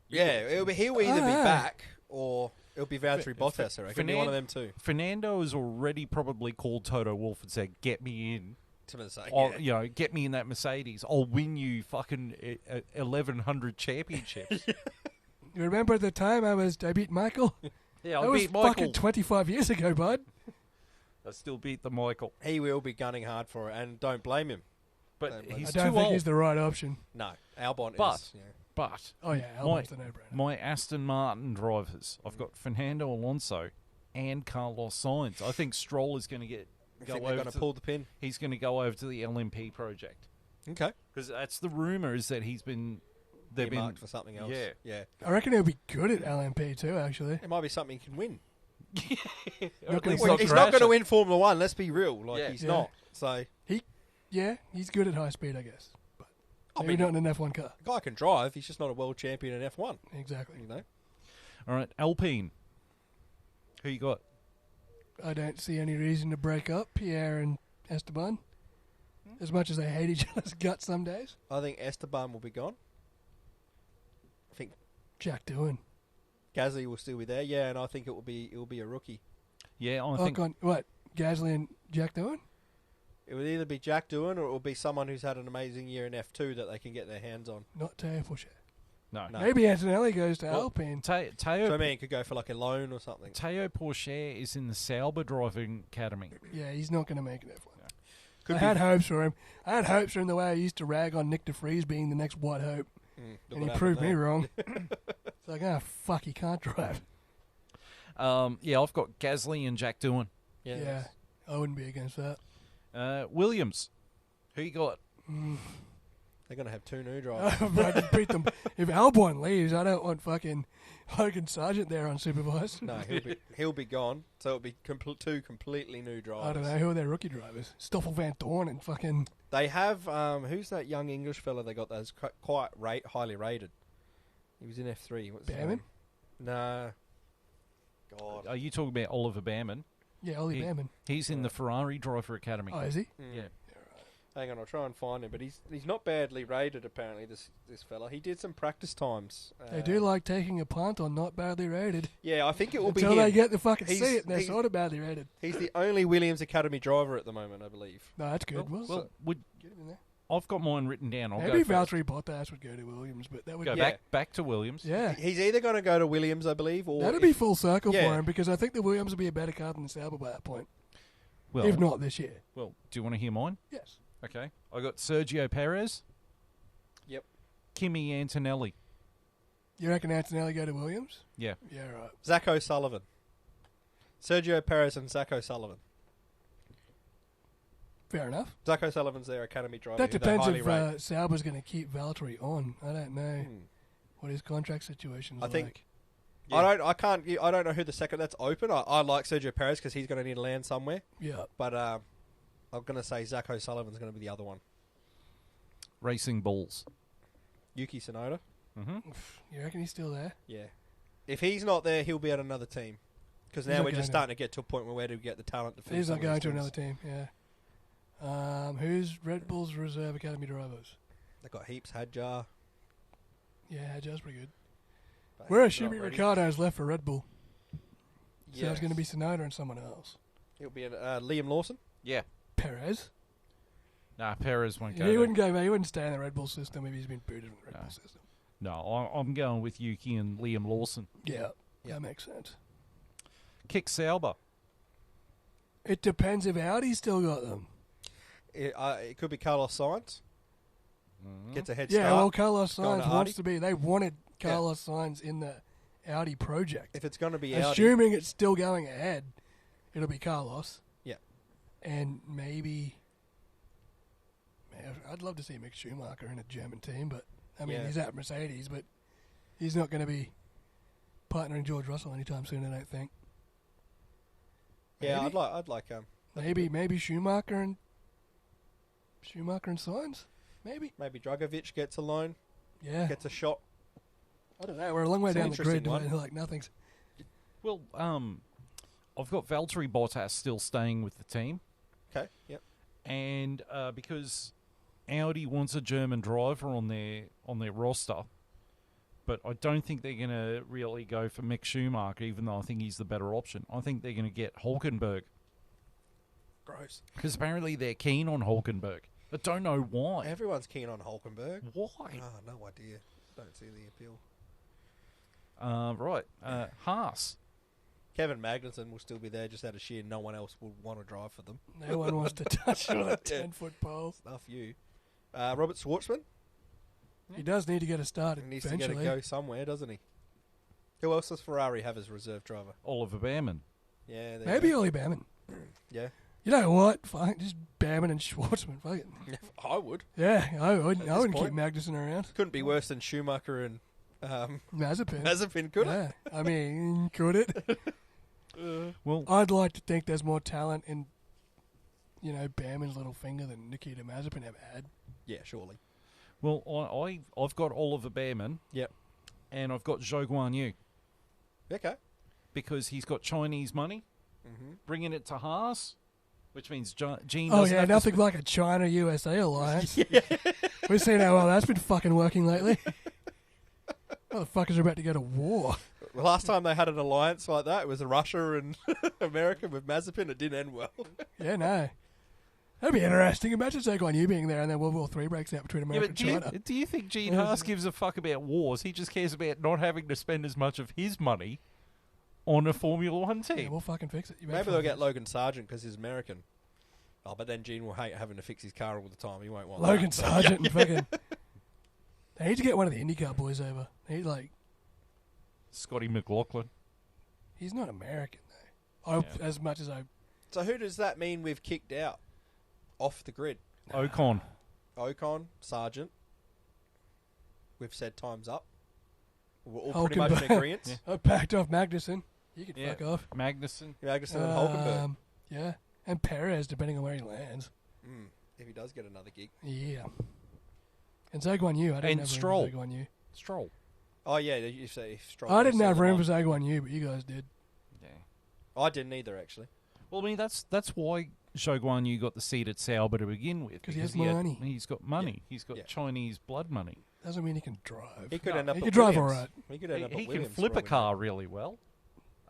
Yeah, he'll either be Ah. back or it'll be Valtteri Bottas, I reckon. It'll be one of them two. Fernando has already probably called Toto Wolff and said, "Get me in." To say, Or, you know, get me in that Mercedes. I'll win you fucking 1,100 championships. You remember the time I beat Michael? Yeah, That I was beat Michael. fucking 25 years ago, bud. I still beat the Michael. He will be gunning hard for it, and don't blame him. But Don't blame he's I too don't think old. he's the right option. No, Albon But- is. Yeah. But Oh, yeah, Albon's the no-brainer. my Aston Martin drivers, I've got Fernando Alonso and Carlos Sainz. I think Stroll is going to I think they're going to pull the pin. He's going to go over to the LMP project Okay. because that's the rumor is that they've been Marked for something else. Yeah. Yeah. I reckon he'll be good at LMP too, actually. It might be something he can win. Or at least Well, not He's crash not going to it. win Formula One. Let's be real. Like Yeah. he's Yeah. not. So Yeah, he's good at high speed, I guess. But I maybe mean, not in an F1 car. the guy can drive. He's just not a world champion in F1. Exactly. You know. All right, Alpine. Who you got? I don't see any reason to break up Pierre and Esteban. As much as they hate each other's guts some days. I think Esteban will be gone. I think Jack Doohan. Gasly will still be there. Yeah, and I think it will be a rookie. Yeah, I Oh, think God. What? Gasly and Jack Doohan? It will either be Jack Doohan or it will be someone who's had an amazing year in F2 that they can get their hands on. Not Teo Porcher. no. No. Maybe Antonelli goes to Well, Alpine. So I Teo mean, it could go for like a loan or something. Teo Porcher is in the Sauber driving academy. Yeah, he's not going to make an F1. Could I be had hopes for him. I had hopes for him the way I used to rag on Nick de Vries being the next White Hope. Look and he what proved me happened wrong. It's like, fuck, he can't drive. Yeah, I've got Gasly and Jack Doohan. there. Yeah, I wouldn't be against that. Williams, who you got? They're going to have 2 new drivers. I just beat them. If Albon leaves, I don't want fucking Hogan Sargent there unsupervised. No, he'll be gone. So it'll be 2 completely new drivers. I don't know who are their rookie drivers. Stoffel Van Dorn and fucking. They have who's that young English fella they got that's quite highly rated? He was in F3. What's his Behrman? name? Nah. God. Are you talking about Oliver Behrman? Yeah, Ollie Behrman. He's in the Ferrari Driver Academy. Oh, is he? Yeah. Hang on, I'll try and find him. But he's not badly rated apparently. This fella. He did some practice times. They do like taking a punt on not badly rated. Yeah, I think it will Until be him. they get the fucking He's- seat and they're he's- sort of badly rated. He's the only Williams Academy driver at the moment, I believe. No, that's good. Well, Get him in there. I've got mine written down. I'll Maybe go first. Valtteri Bottas would go to Williams, but that would Go Yeah. back to Williams. yeah. He's either going to go to Williams, I believe, or That'd be full circle Yeah. for him because I think the Williams would be a better car than the Sauber by that point. Well, If not this year. well, do you want to hear mine? Yes. Okay. I got Sergio Perez, Yep. Kimi Antonelli. You reckon Antonelli go to Williams? Yeah. Yeah, right. Zach O'Sullivan. Sergio Perez and Zach O'Sullivan. Fair enough. Zach O'Sullivan's their academy driver. That who they depends highly if rate. Sauber's going to keep Valtteri on. I don't know what his contract situation's I like. think- I don't know who the second that's open. I like Sergio Perez because he's going to need to land somewhere. Yeah. But I'm going to say Zach O'Sullivan's going to be the other one. Racing Bulls. Yuki Tsunoda. Mm-hmm. You reckon he's still there? Yeah. If he's not there, he'll be at another team. Because He's now not we're just going starting to get to a point where do we get the talent to fill He's some not of going these to teams. another team, yeah. Who's Red Bull's reserve academy drivers? They've got heaps. Hadjar. Yeah, Joe's pretty good. but Whereas he's not Shimi ready. Ricardo's left for Red Bull. So Yes. it's going to be Sonoda and someone else. It'll be Liam Lawson. Yeah. Perez? Nah, Perez won't go. He there. wouldn't go. He wouldn't stay in the Red Bull system if he's been booted from the Red No. Bull system. No, I'm going with Yuki and Liam Lawson. Yeah, Yeah. that makes sense. Kick Sauber. It depends if Audi's still got them. It could be Carlos Sainz. Gets a head Yeah, start. well, Carlos Going Sainz to wants Audi. to be. They wanted Carlos Sainz in the Audi project. If it's going to be Audi, Assuming it's still going ahead, it'll be Carlos. Yeah. And maybe... Man, I'd love to see Mick Schumacher in a German team, but... I mean, Yeah. he's at Mercedes, but he's not going to be partnering George Russell anytime soon, I don't think. yeah, Maybe? I'd like Maybe Schumacher and Sainz? Maybe. maybe Dragovic gets a loan, Yeah. gets a shot. I don't know. We're a long way It's an down the interesting grid. one. Like nothing's... Well, I've got Valtteri Bottas still staying with the team, Okay, yep. and because Audi wants a German driver on their roster, but I don't think they're going to really go for Mick Schumacher, even though I think he's the better option. I think they're going to get Hulkenberg Gross. because apparently they're keen on Hulkenberg. I don't know why. Everyone's keen on Hulkenberg. Why? Oh, no idea. Don't see the appeal. Right, Haas. Kevin Magnussen will still be there just out of sheer no one else will want to drive for them. No one wants to touch on a 10-foot pole. Stuff you. Robert Schwartzman. He does need to get a start He needs eventually. to get a go somewhere, doesn't he? Who else does Ferrari have as reserve driver? Oliver Behrman. Yeah, there Maybe you Ollie Behrman. go. Yeah. You know what? Fine, just Behrman and Schwartzman. Fuck it. I would. Yeah, I wouldn't this keep point. Magnussen around. Couldn't be worse than Schumacher and Mazepin. Mazepin, could it? Yeah, I mean, could it? Well, I'd like to think there's more talent in, Behrman's little finger than Nikita Mazepin ever had. Yeah, surely. well, I've got Oliver Behrman. Yep. And I've got Zhou Guan Yu Okay. because he's got Chinese money, Mm-hmm. bringing it to Haas, which means Gene. Oh doesn't yeah, have to nothing like a China-USA alliance. We've seen how well that's been fucking working lately. Motherfuckers are about to go to war. The last time they had an alliance like that, it was Russia and America with Mazepin. It didn't end well. Yeah, no. That'd be interesting. Imagine Zhou you being there and then World War III breaks out between Yeah, America but and China. do you think Gene Yeah. Haas gives a fuck about wars? He just cares about not having to spend as much of his money on a Formula One team. Yeah, we'll fucking fix it. You better Maybe they'll fucking- get Logan Sargent because he's American. Oh, but then Gene will hate having to fix his car all the time. He won't want Logan that. Sargent and fucking... They need to get one of the IndyCar boys over. Scotty McLaughlin. He's not American though. As much as I. So who does that mean we've kicked out off the grid? Ocon. Ocon, Sargent. We've said time's up. We're all pretty much in agreement. I backed off Magnussen. You can fuck off. Magnussen. Magnussen and Hulkenberg. Yeah, and Perez, depending on where he lands. If he does get another gig. Yeah. And Zhou Guan Yu. I didn't have Stroll. room for Zhou Guan Yu. Stroll. Oh, yeah, you say Stroll. I didn't have room for Zhou Guan Yu, but you guys did. Yeah. I didn't either, actually. Well, I mean, that's why Zhou Guan Yu got the seat at Sauber to begin with. Because he has money. He's got money. Yeah. He's got Chinese blood money. Doesn't mean he can drive. He could end up. He at could drive Williams. all right. He could end up. He at can Williams flip for a all we car know. really well.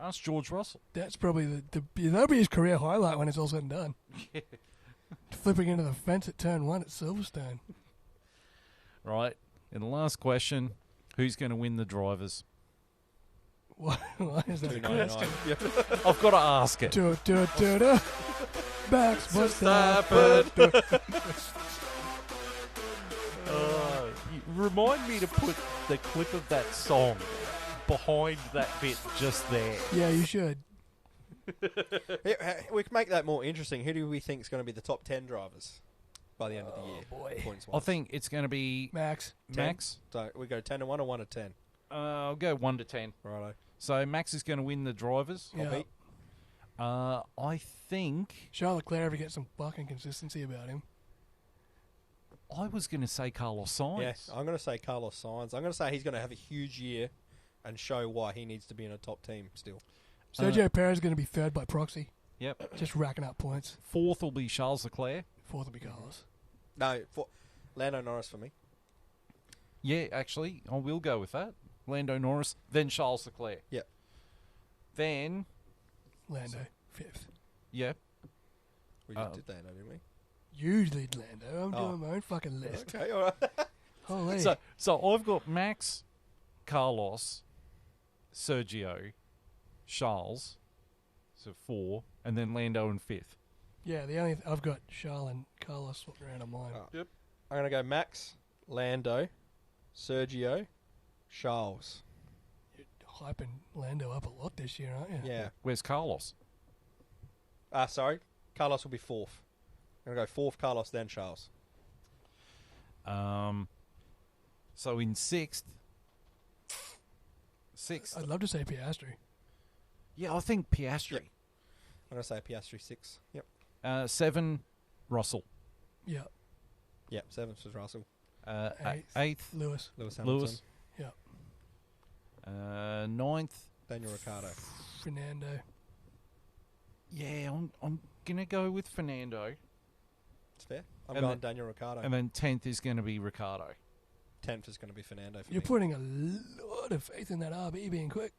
Ask George Russell. That's probably that'll be his career highlight when it's all said and done. Flipping into the fence at turn 1 at Silverstone. Right. And the last question: who's going to win the drivers? Why is that a $2.99. question? Yep. I've got to ask it. Do. Max Verstappen. Remind me to put the clip of that song behind that bit just there. Yeah, you should. We can make that more interesting. Who do we think is going to be the top 10 drivers by the end of the year? Boy. Points-wise? I think it's going to be Max. 10. Max. So we go 10 to 1 or 1 to 10. I'll go 1 to 10. Righto. So Max is going to win the drivers. Yeah. beat. I think Charles Leclerc ever get some fucking consistency about him. I was going to say Carlos Sainz. Yeah, I'm going to say Carlos Sainz. I'm going to say he's going to have a huge year and show why he needs to be in a top team still. Sergio Perez is going to be third by proxy. Yep. Just racking up points. Fourth will be Charles Leclerc. Fourth will be Carlos. No, Lando Norris for me. Yeah, actually, I will go with that. Lando Norris, then Charles Leclerc. Yep. Then, Lando, fifth. yeah, We just did that, didn't we? You lead Lando. I'm doing my own fucking list. Okay, all right. Holy. So I've got Max, Carlos, Sergio, Charles, so 4, and then Lando in 5th. Yeah, I've got Charles and Carlos swapped around on mine. Yep. I'm going to go Max, Lando, Sergio, Charles. You're hyping Lando up a lot this year, aren't you? Yeah. Where's Carlos? Sorry. Carlos will be 4th. I'm going to go 4th Carlos, then Charles. So in 6th. I'd love to say Piastri. Yeah, I think Piastri. Yep. I'm going to say Piastri 6. Yep. 7, Russell. Yeah. Yep, 7th was Russell. 8th, Lewis. Lewis Hamilton. Lewis. Yeah. 9th. Daniel Ricciardo. Fernando. Yeah, I'm going to go with Fernando. It's fair. I'm And going then- Daniel Ricciardo. And then 10th is going to be Ricardo. 10th is going to be Fernando for You're me. putting a lot of faith in that RB being quick.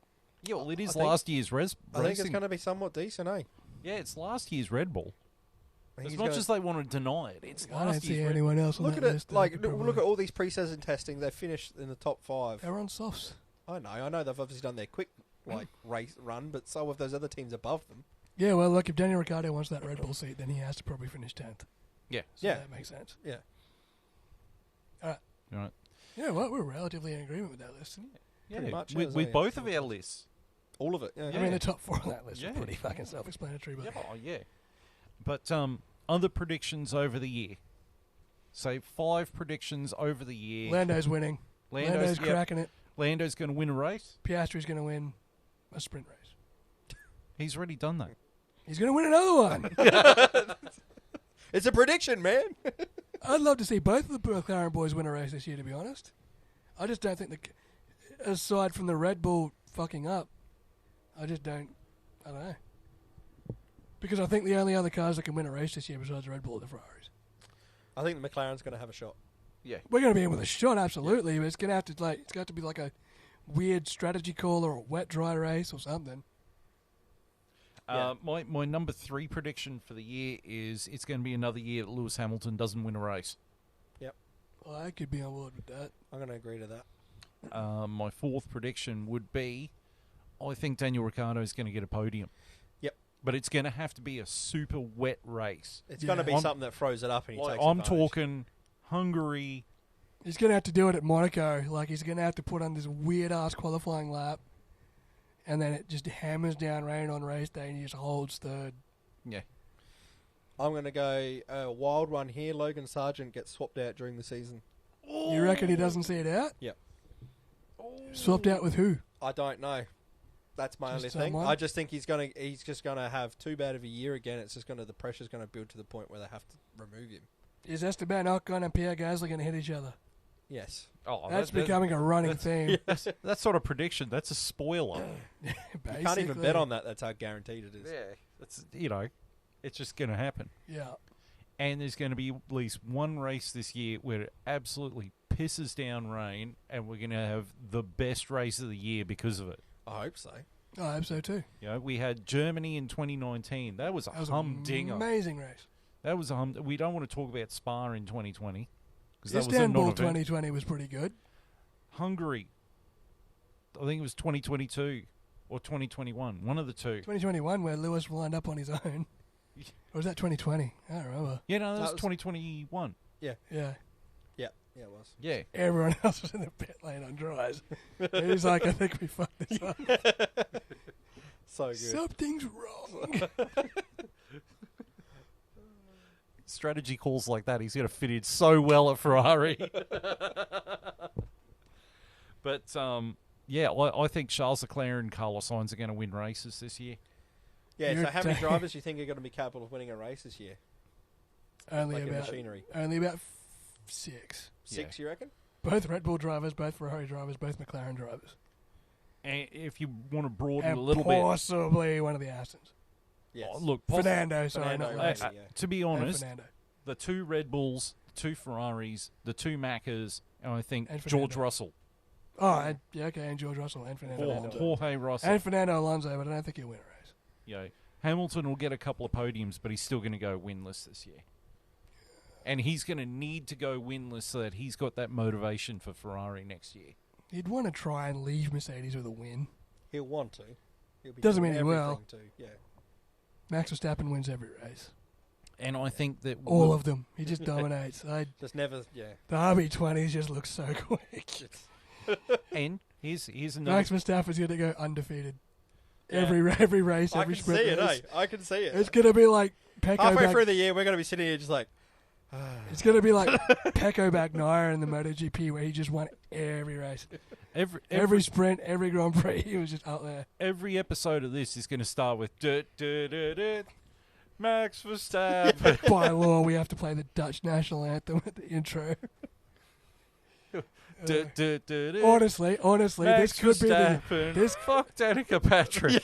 Yeah, well, it is I think- last year's I think it's racing. going to be somewhat decent, eh? Yeah, it's last year's Red Bull. As He's much gonna- as they want to deny it, it's I don't last see year's Red anyone else on Look that at list. it. Like, look at all these pre-season testing. They finished in the top 5. They're on softs. I know they've obviously done their quick race run, but so have those other teams above them. Yeah, well, look, if Daniel Ricciardo wants that Red Bull seat, then he has to probably finish 10th. Yeah. So Yeah. that makes sense. Yeah. All right. Yeah, well, we're relatively in agreement with that list. Yeah, Pretty much, with, yeah, with yeah. both of our lists. All of it. Yeah. I mean, the top 4 on that list Yeah. are pretty fucking self-explanatory. But Oh, yeah. But other predictions over the year. Say 5 predictions over the year. Lando's winning. Lando's yep. cracking it. Lando's going to win a race. Piastri's going to win a sprint race. He's already done that. He's going to win another one. It's a prediction, man. I'd love to see both of the McLaren boys win a race this year, to be honest. I just don't think aside from the Red Bull fucking up, I don't know. Because I think the only other cars that can win a race this year besides Red Bull are the Ferraris. I think the McLaren's going to have a shot. Yeah. We're going to be in with a shot, absolutely, but it's going to have to be like a weird strategy call or a wet dry race or something. My number 3 prediction for the year is it's going to be another year that Lewis Hamilton doesn't win a race. Well, I could be on board with that. I'm going to agree to that. My 4th prediction would be I think Daniel Ricciardo is going to get a podium. Yep. But it's going to have to be a super wet race. It's going to be I'm- something that throws it up and he takes I'm advantage. talking Hungary, He's going to have to do it at Monaco. Like, he's going to have to put on this weird-ass qualifying lap, and then it just hammers down rain on race day, and he just holds third. Yeah. I'm going to go a wild one here. Logan Sargent gets swapped out during the season. You reckon he doesn't see it out? Yep. Swapped out with who? I don't know. That's my only Just thing. someone? I just think he's just gonna have too bad of a year again. It's just the pressure's gonna build to the point where they have to remove him. Is Esteban Ocon and Pierre Gasly going to hit each other? Yes. Oh, That's becoming a running theme. That sort of prediction. That's a spoiler. You can't even bet on that. That's how guaranteed it is. Yeah. That's it's just going to happen. Yeah. And there's going to be at least one race this year where it absolutely pisses down rain, and we're going to have the best race of the year because of it. I hope so. I hope so too. We had Germany in 2019. That was a humdinger. Amazing race. That was a We don't want to talk about Spa in 2020 because that was a Istanbul non-event. 2020 was pretty good. Hungary, I think it was 2022 or 2021. One of the two. 2021 where Lewis lined up on his own. Or was that 2020? I don't remember. Yeah, no, that was 2021. Yeah. Yeah, it was. Yeah. Everyone else was in the pit lane on dries. He's like, I think we fucked this up. So good. Something's wrong. Strategy calls like that, he's going to fit in so well at Ferrari. But, I think Charles Leclerc and Carlos Sainz are going to win races this year. Yeah, so how many drivers do you think are going to be capable of winning a race this year? Only Like in about machinery. only about 6. Six, you reckon? Both Red Bull drivers, both Ferrari drivers, both McLaren drivers. And if you want to broaden And a little bit. possibly one of the Astons. Yes. Look, Fernando, sorry, Fernando, not right. Lance. to be And honest, Fernando. the 2 Red Bulls, the 2 Ferraris, the 2 Maccas, and I think And George Fernando. Russell. Oh, and George Russell and Fernando Alonso. Jorge Russell. And Fernando Alonso, but I don't think he'll win a race. Hamilton will get a couple of podiums, but he's still going to go winless this year. And he's going to need to go winless so that he's got that motivation for Ferrari next year. He'd want to try and leave Mercedes with a win. He'll want to. He'll be Doesn't doing mean he will. everything to, yeah. Max Verstappen wins every race. And I think that... All of them. He just dominates. Just never, yeah. The RB20s just look so quick. And here's another... Max Verstappen's going to go undefeated. Yeah. Every race, I every can sprint see it, race. I can see it. It's going to be like Pecco Halfway back. through the year, we're going to be sitting here just like... It's going to be like Pecco Bagnaia in the MotoGP where he just won every race. Every sprint, every Grand Prix, he was just out there. Every episode of this is going to start with... Max Verstappen. By law, we have to play the Dutch national anthem at the intro. Honestly, Max this could be Verstappen. this. Fuck Danica Patrick.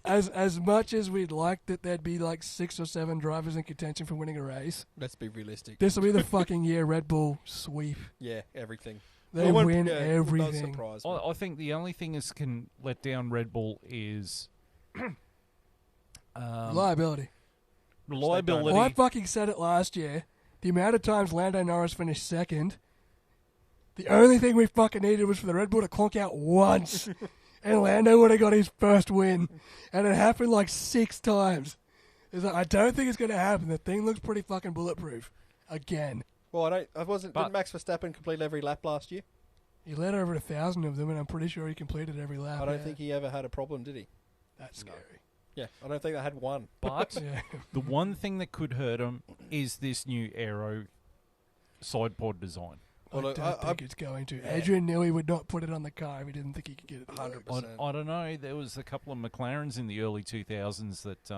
As much as we'd like that there'd be like 6 or 7 drivers in contention for winning a race, Let's be realistic. this will be the fucking year Red Bull sweep. Yeah, everything. They win everything. Surprise me. I think the only thing that can let down Red Bull is Reliability. reliability. Well, I fucking said it last year. The amount of times Lando Norris finished second, the only thing we fucking needed was for the Red Bull to clonk out once, and Lando would have got his first win. And it happened like 6 times. It's like, I don't think it's going to happen. The thing looks pretty fucking bulletproof. Again. Well, didn't Max Verstappen complete every lap last year? He led over 1,000 of them, and I'm pretty sure he completed every lap. I don't think he ever had a problem, did he? That's scary. Yeah, I don't think they had one. But Yeah. the one thing that could hurt him is this new aero side pod design. Well, I don't think it's going to. Adrian Newey would not put it on the car if he didn't think he could get it. 100%. I don't know. There was a couple of McLarens in the early 2000s that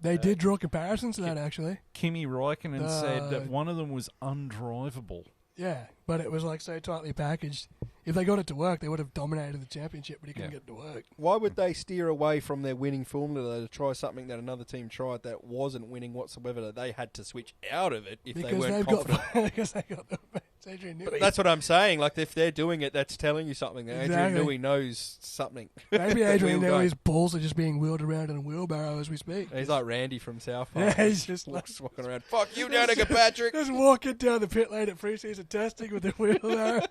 They did draw comparisons to that, actually. Kimi Räikkönen said that one of them was undrivable. Yeah, but it was like so tightly packaged. If they got it to work, they would have dominated the championship, but he couldn't get it to work. Why would they steer away from their winning formula though, to try something that another team tried that wasn't winning whatsoever, that they had to switch out of it if they weren't confident? Because they got the it's Adrian Newey. But that's what I'm saying. Like, if they're doing it, that's telling you something. That Adrian Exactly. Newey knows something. Maybe Adrian Wheel Newey's balls are just being wheeled around in a wheelbarrow as we speak. He's like Randy from South Park. Yeah, he's just like, walking around. Fuck you, Danica Patrick. just walking down the pit lane at pre-season testing with the wheelbarrow.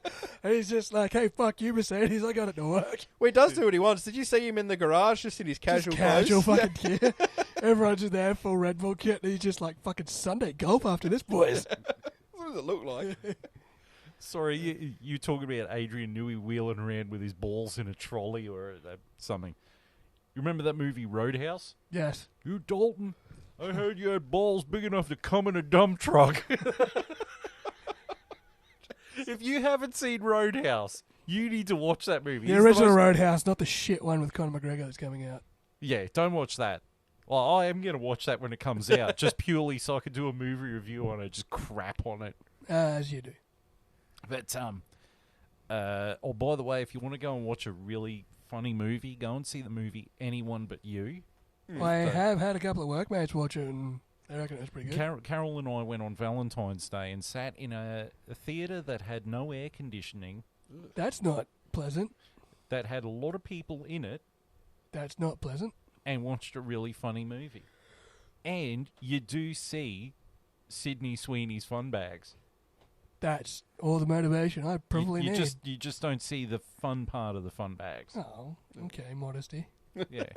And he's just like, hey, fuck you, Mercedes. I got it to work. Well, he does do what he wants. Did you see him in the garage just in his casual Just casual clothes? fucking gear. Everyone's in there full Red Bull kit, and he's just like fucking Sunday golf after this, boys. What does it look like? Sorry, you talking about Adrian Newey wheeling around with his balls in a trolley or something. You remember that movie Roadhouse? Yes. You Dalton, I heard you had balls big enough to come in a dump truck. If you haven't seen Roadhouse, you need to watch that movie. The original Roadhouse, not the shit one with Conor McGregor that's coming out. Yeah, don't watch that. Well, I am going to watch that when it comes out, just purely so I can do a movie review on it, just crap on it. As you do. But, oh, by the way, if you want to go and watch a really funny movie, go and see the movie Anyone But You. I have had a couple of workmates watch it, and they reckon it was pretty good. Carol and I went on Valentine's Day and sat in a theatre that had no air conditioning. That's not pleasant. That had a lot of people in it. That's not pleasant. And watched a really funny movie. And you do see Sydney Sweeney's fun bags. That's all the motivation I probably need. You just don't see the fun part of the fun bags. Oh, okay, modesty. Yeah.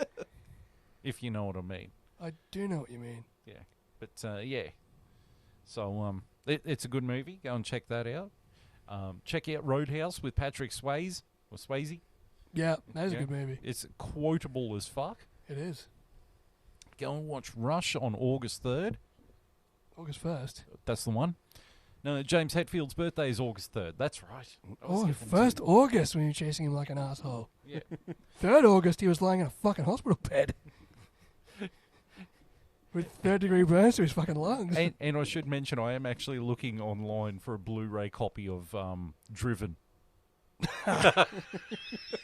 If you know what I mean. I do know what you mean. Yeah. But, yeah. So, it's a good movie. Go and check that out. Check out Roadhouse with Patrick Swayze. Or Swayze. Yeah, that is a good movie. It's quotable as fuck. It is. Go and watch Rush on August 3rd. August 1st? That's the one. No, James Hetfield's birthday is August 3rd. That's right. Oh, 1st August when you were chasing him like an asshole. Yeah. 3rd August he was lying in a fucking hospital bed. With 3rd-degree burns to his fucking lungs. And I should mention, I am actually looking online for a Blu-ray copy of Driven.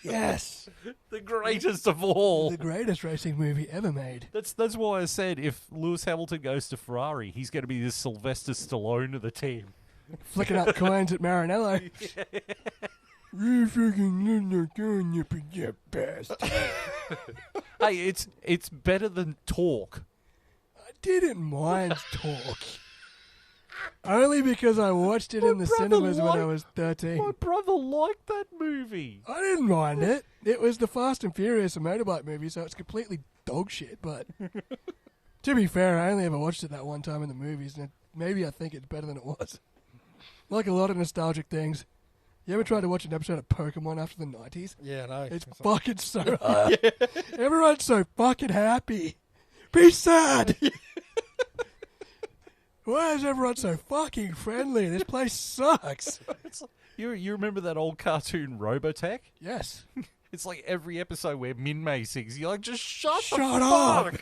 Yes. The greatest of all. The greatest racing movie ever made. That's why I said if Lewis Hamilton goes to Ferrari, he's going to be the Sylvester Stallone of the team. Flicking up coins at Maranello. You fucking you bastard. Hey, it's better than Talk. I didn't mind Talk. Only because I watched it in the cinemas when I was 13. My brother liked that movie. I didn't mind it. It was the Fast and Furious, a motorbike movie, so it's completely dog shit. But to be fair, I only ever watched it that one time in the movies, and maybe I think it's better than it was. Like a lot of nostalgic things. You ever tried to watch an episode of Pokemon after the 90s? Yeah, I know. It's fucking so hard. Everyone's so fucking happy. Be sad. Why is everyone so fucking friendly? This place sucks. You remember that old cartoon Robotech? Yes. It's like every episode where Min-Mei sings. You're like, just shut Shut up.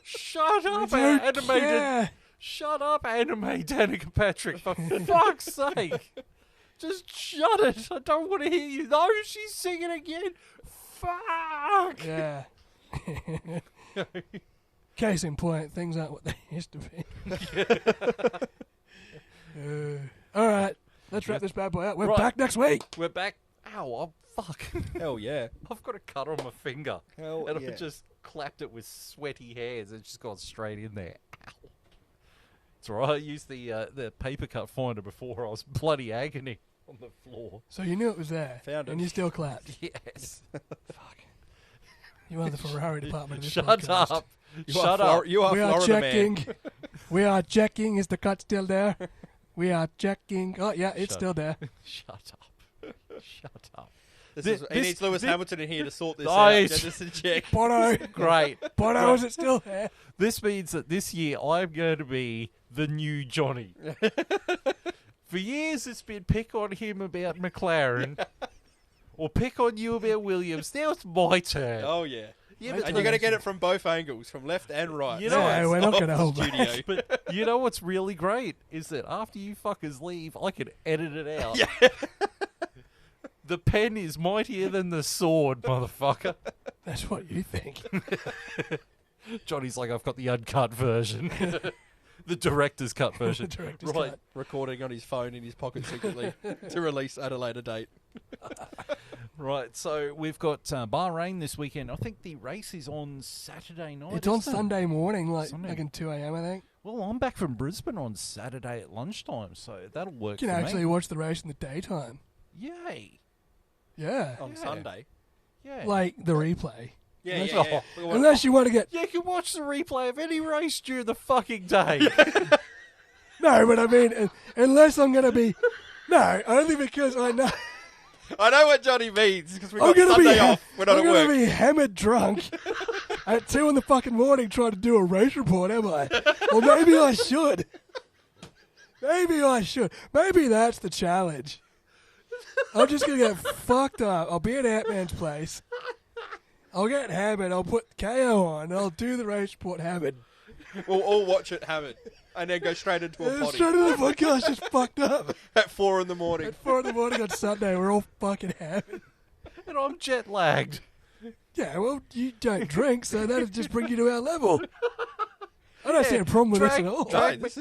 Shut up, anime. Care. Shut up, anime Danica Patrick. For fuck's sake. Just shut it. I don't want to hear you. No, she's singing again. Fuck. Yeah. Case in point, things aren't what they used to be. All right, let's wrap this bad boy out. We're back next week. We're back. Ow, oh, fuck. Hell yeah. I've got a cut on my finger. Hell and yeah. I just clapped it with sweaty hairs. It's just gone straight in there. Ow. It's all right. I used the paper cut finder before. I was bloody agony on the floor. So you knew it was there. Found it. And you still clapped. Yes. Fuck. You are the Ferrari department of this Shut podcast. up. Shut up. You are We are Florida checking. man. We are checking. Is the cut still there? We are checking. Oh, yeah, it's Shut still there. Shut up. Shut up. He needs Lewis Hamilton in here to sort this out. Nice. Get this in check. Bono. Great. Bono, is it still there? This means that this year I'm going to be the new Johnny. For years it's been pick on him about McLaren or pick on you about Williams. Now it's my turn. Oh, yeah. Yeah, Wait but And you're going to get it from both angles, from left and right. You know No, we're not going to hold studio. back. But you know what's really great is that after you fuckers leave, I can edit it out. Yeah. The pen is mightier than the sword, motherfucker. That's what you think. Johnny's like, I've got the uncut version. The director's cut version. The director's right. cut. Recording on his phone in his pocket secretly to release at a later date. Right, so we've got Bahrain this weekend. I think the race is on Saturday night. It's on isn't it? Sunday morning, like Sunday. in 2 a.m., I think. Well, I'm back from Brisbane on Saturday at lunchtime, so that'll work You can for actually me. watch the race in the daytime. Yay. Yeah. On Yeah. Sunday. Yeah. Like the replay. Yeah, Unless- yeah, yeah. Unless you want to get... You can watch the replay of any race during the fucking day. No, but I mean, unless I'm going to be No, only because I know I know what Johnny means, because we I'm got gonna Sunday off. We're not I'm at gonna work. be hammered drunk at 2 in the fucking morning trying to do a race report, am I? Or maybe I should. Maybe I should. Maybe that's the challenge. I'm just gonna get fucked up. I'll be at Ant-Man's place. I'll get hammered. I'll put KO on. And I'll do the race report hammered. We'll all watch it hammered, and then go straight into a potty. Straight into the podcast, just fucked up. At 4 in the morning. At 4 in the morning on Sunday, we're all fucking hammered. And I'm jet lagged. Yeah, well, you don't drink, so that'll just bring you to our level. I don't see a problem with this at all.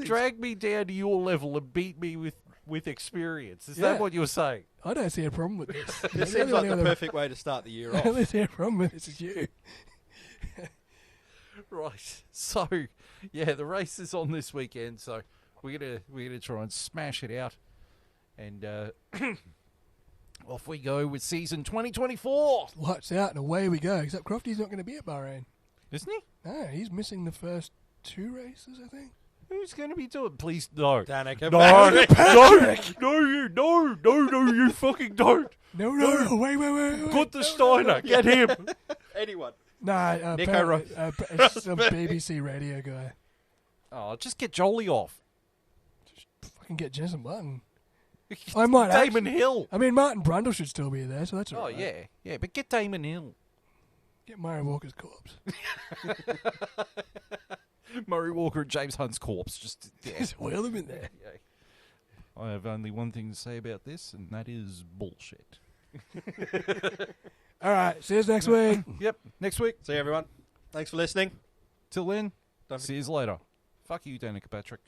Drag me down to your level and beat me with experience. Is Yeah. that what you were saying? I don't see a problem with this. This seems like the perfect way to start the year I off. only see a problem with this is you. Right. So, yeah, the race is on this weekend, so we're gonna try and smash it out. And off we go with season 2024. Lights out and away we go. Except Crofty's not going to be at Bahrain. Isn't he? No, he's missing the first 2 races, I think. Who's going to be doing? Please, no. Danica No, Patrick! no, you fucking don't. No, wait. Good the Steiner, get him. Anyone. Nah, Nico it's some BBC radio guy. Oh, just get Jolie off. Fucking get Jensen Button. I might Damon Hill. I mean, Martin Brundle should still be there, so that's all Oh, right. yeah, but get Damon Hill. Get Murray Walker's corpse. Murray Walker and James Hunt's corpse. Just Wheel them in there. Yeah. I have only one thing to say about this, and that is bullshit. All right, see you next week. Yep, next week. See you, everyone. Thanks for listening. Till then, Don't see you later. Fuck you, Danica Patrick.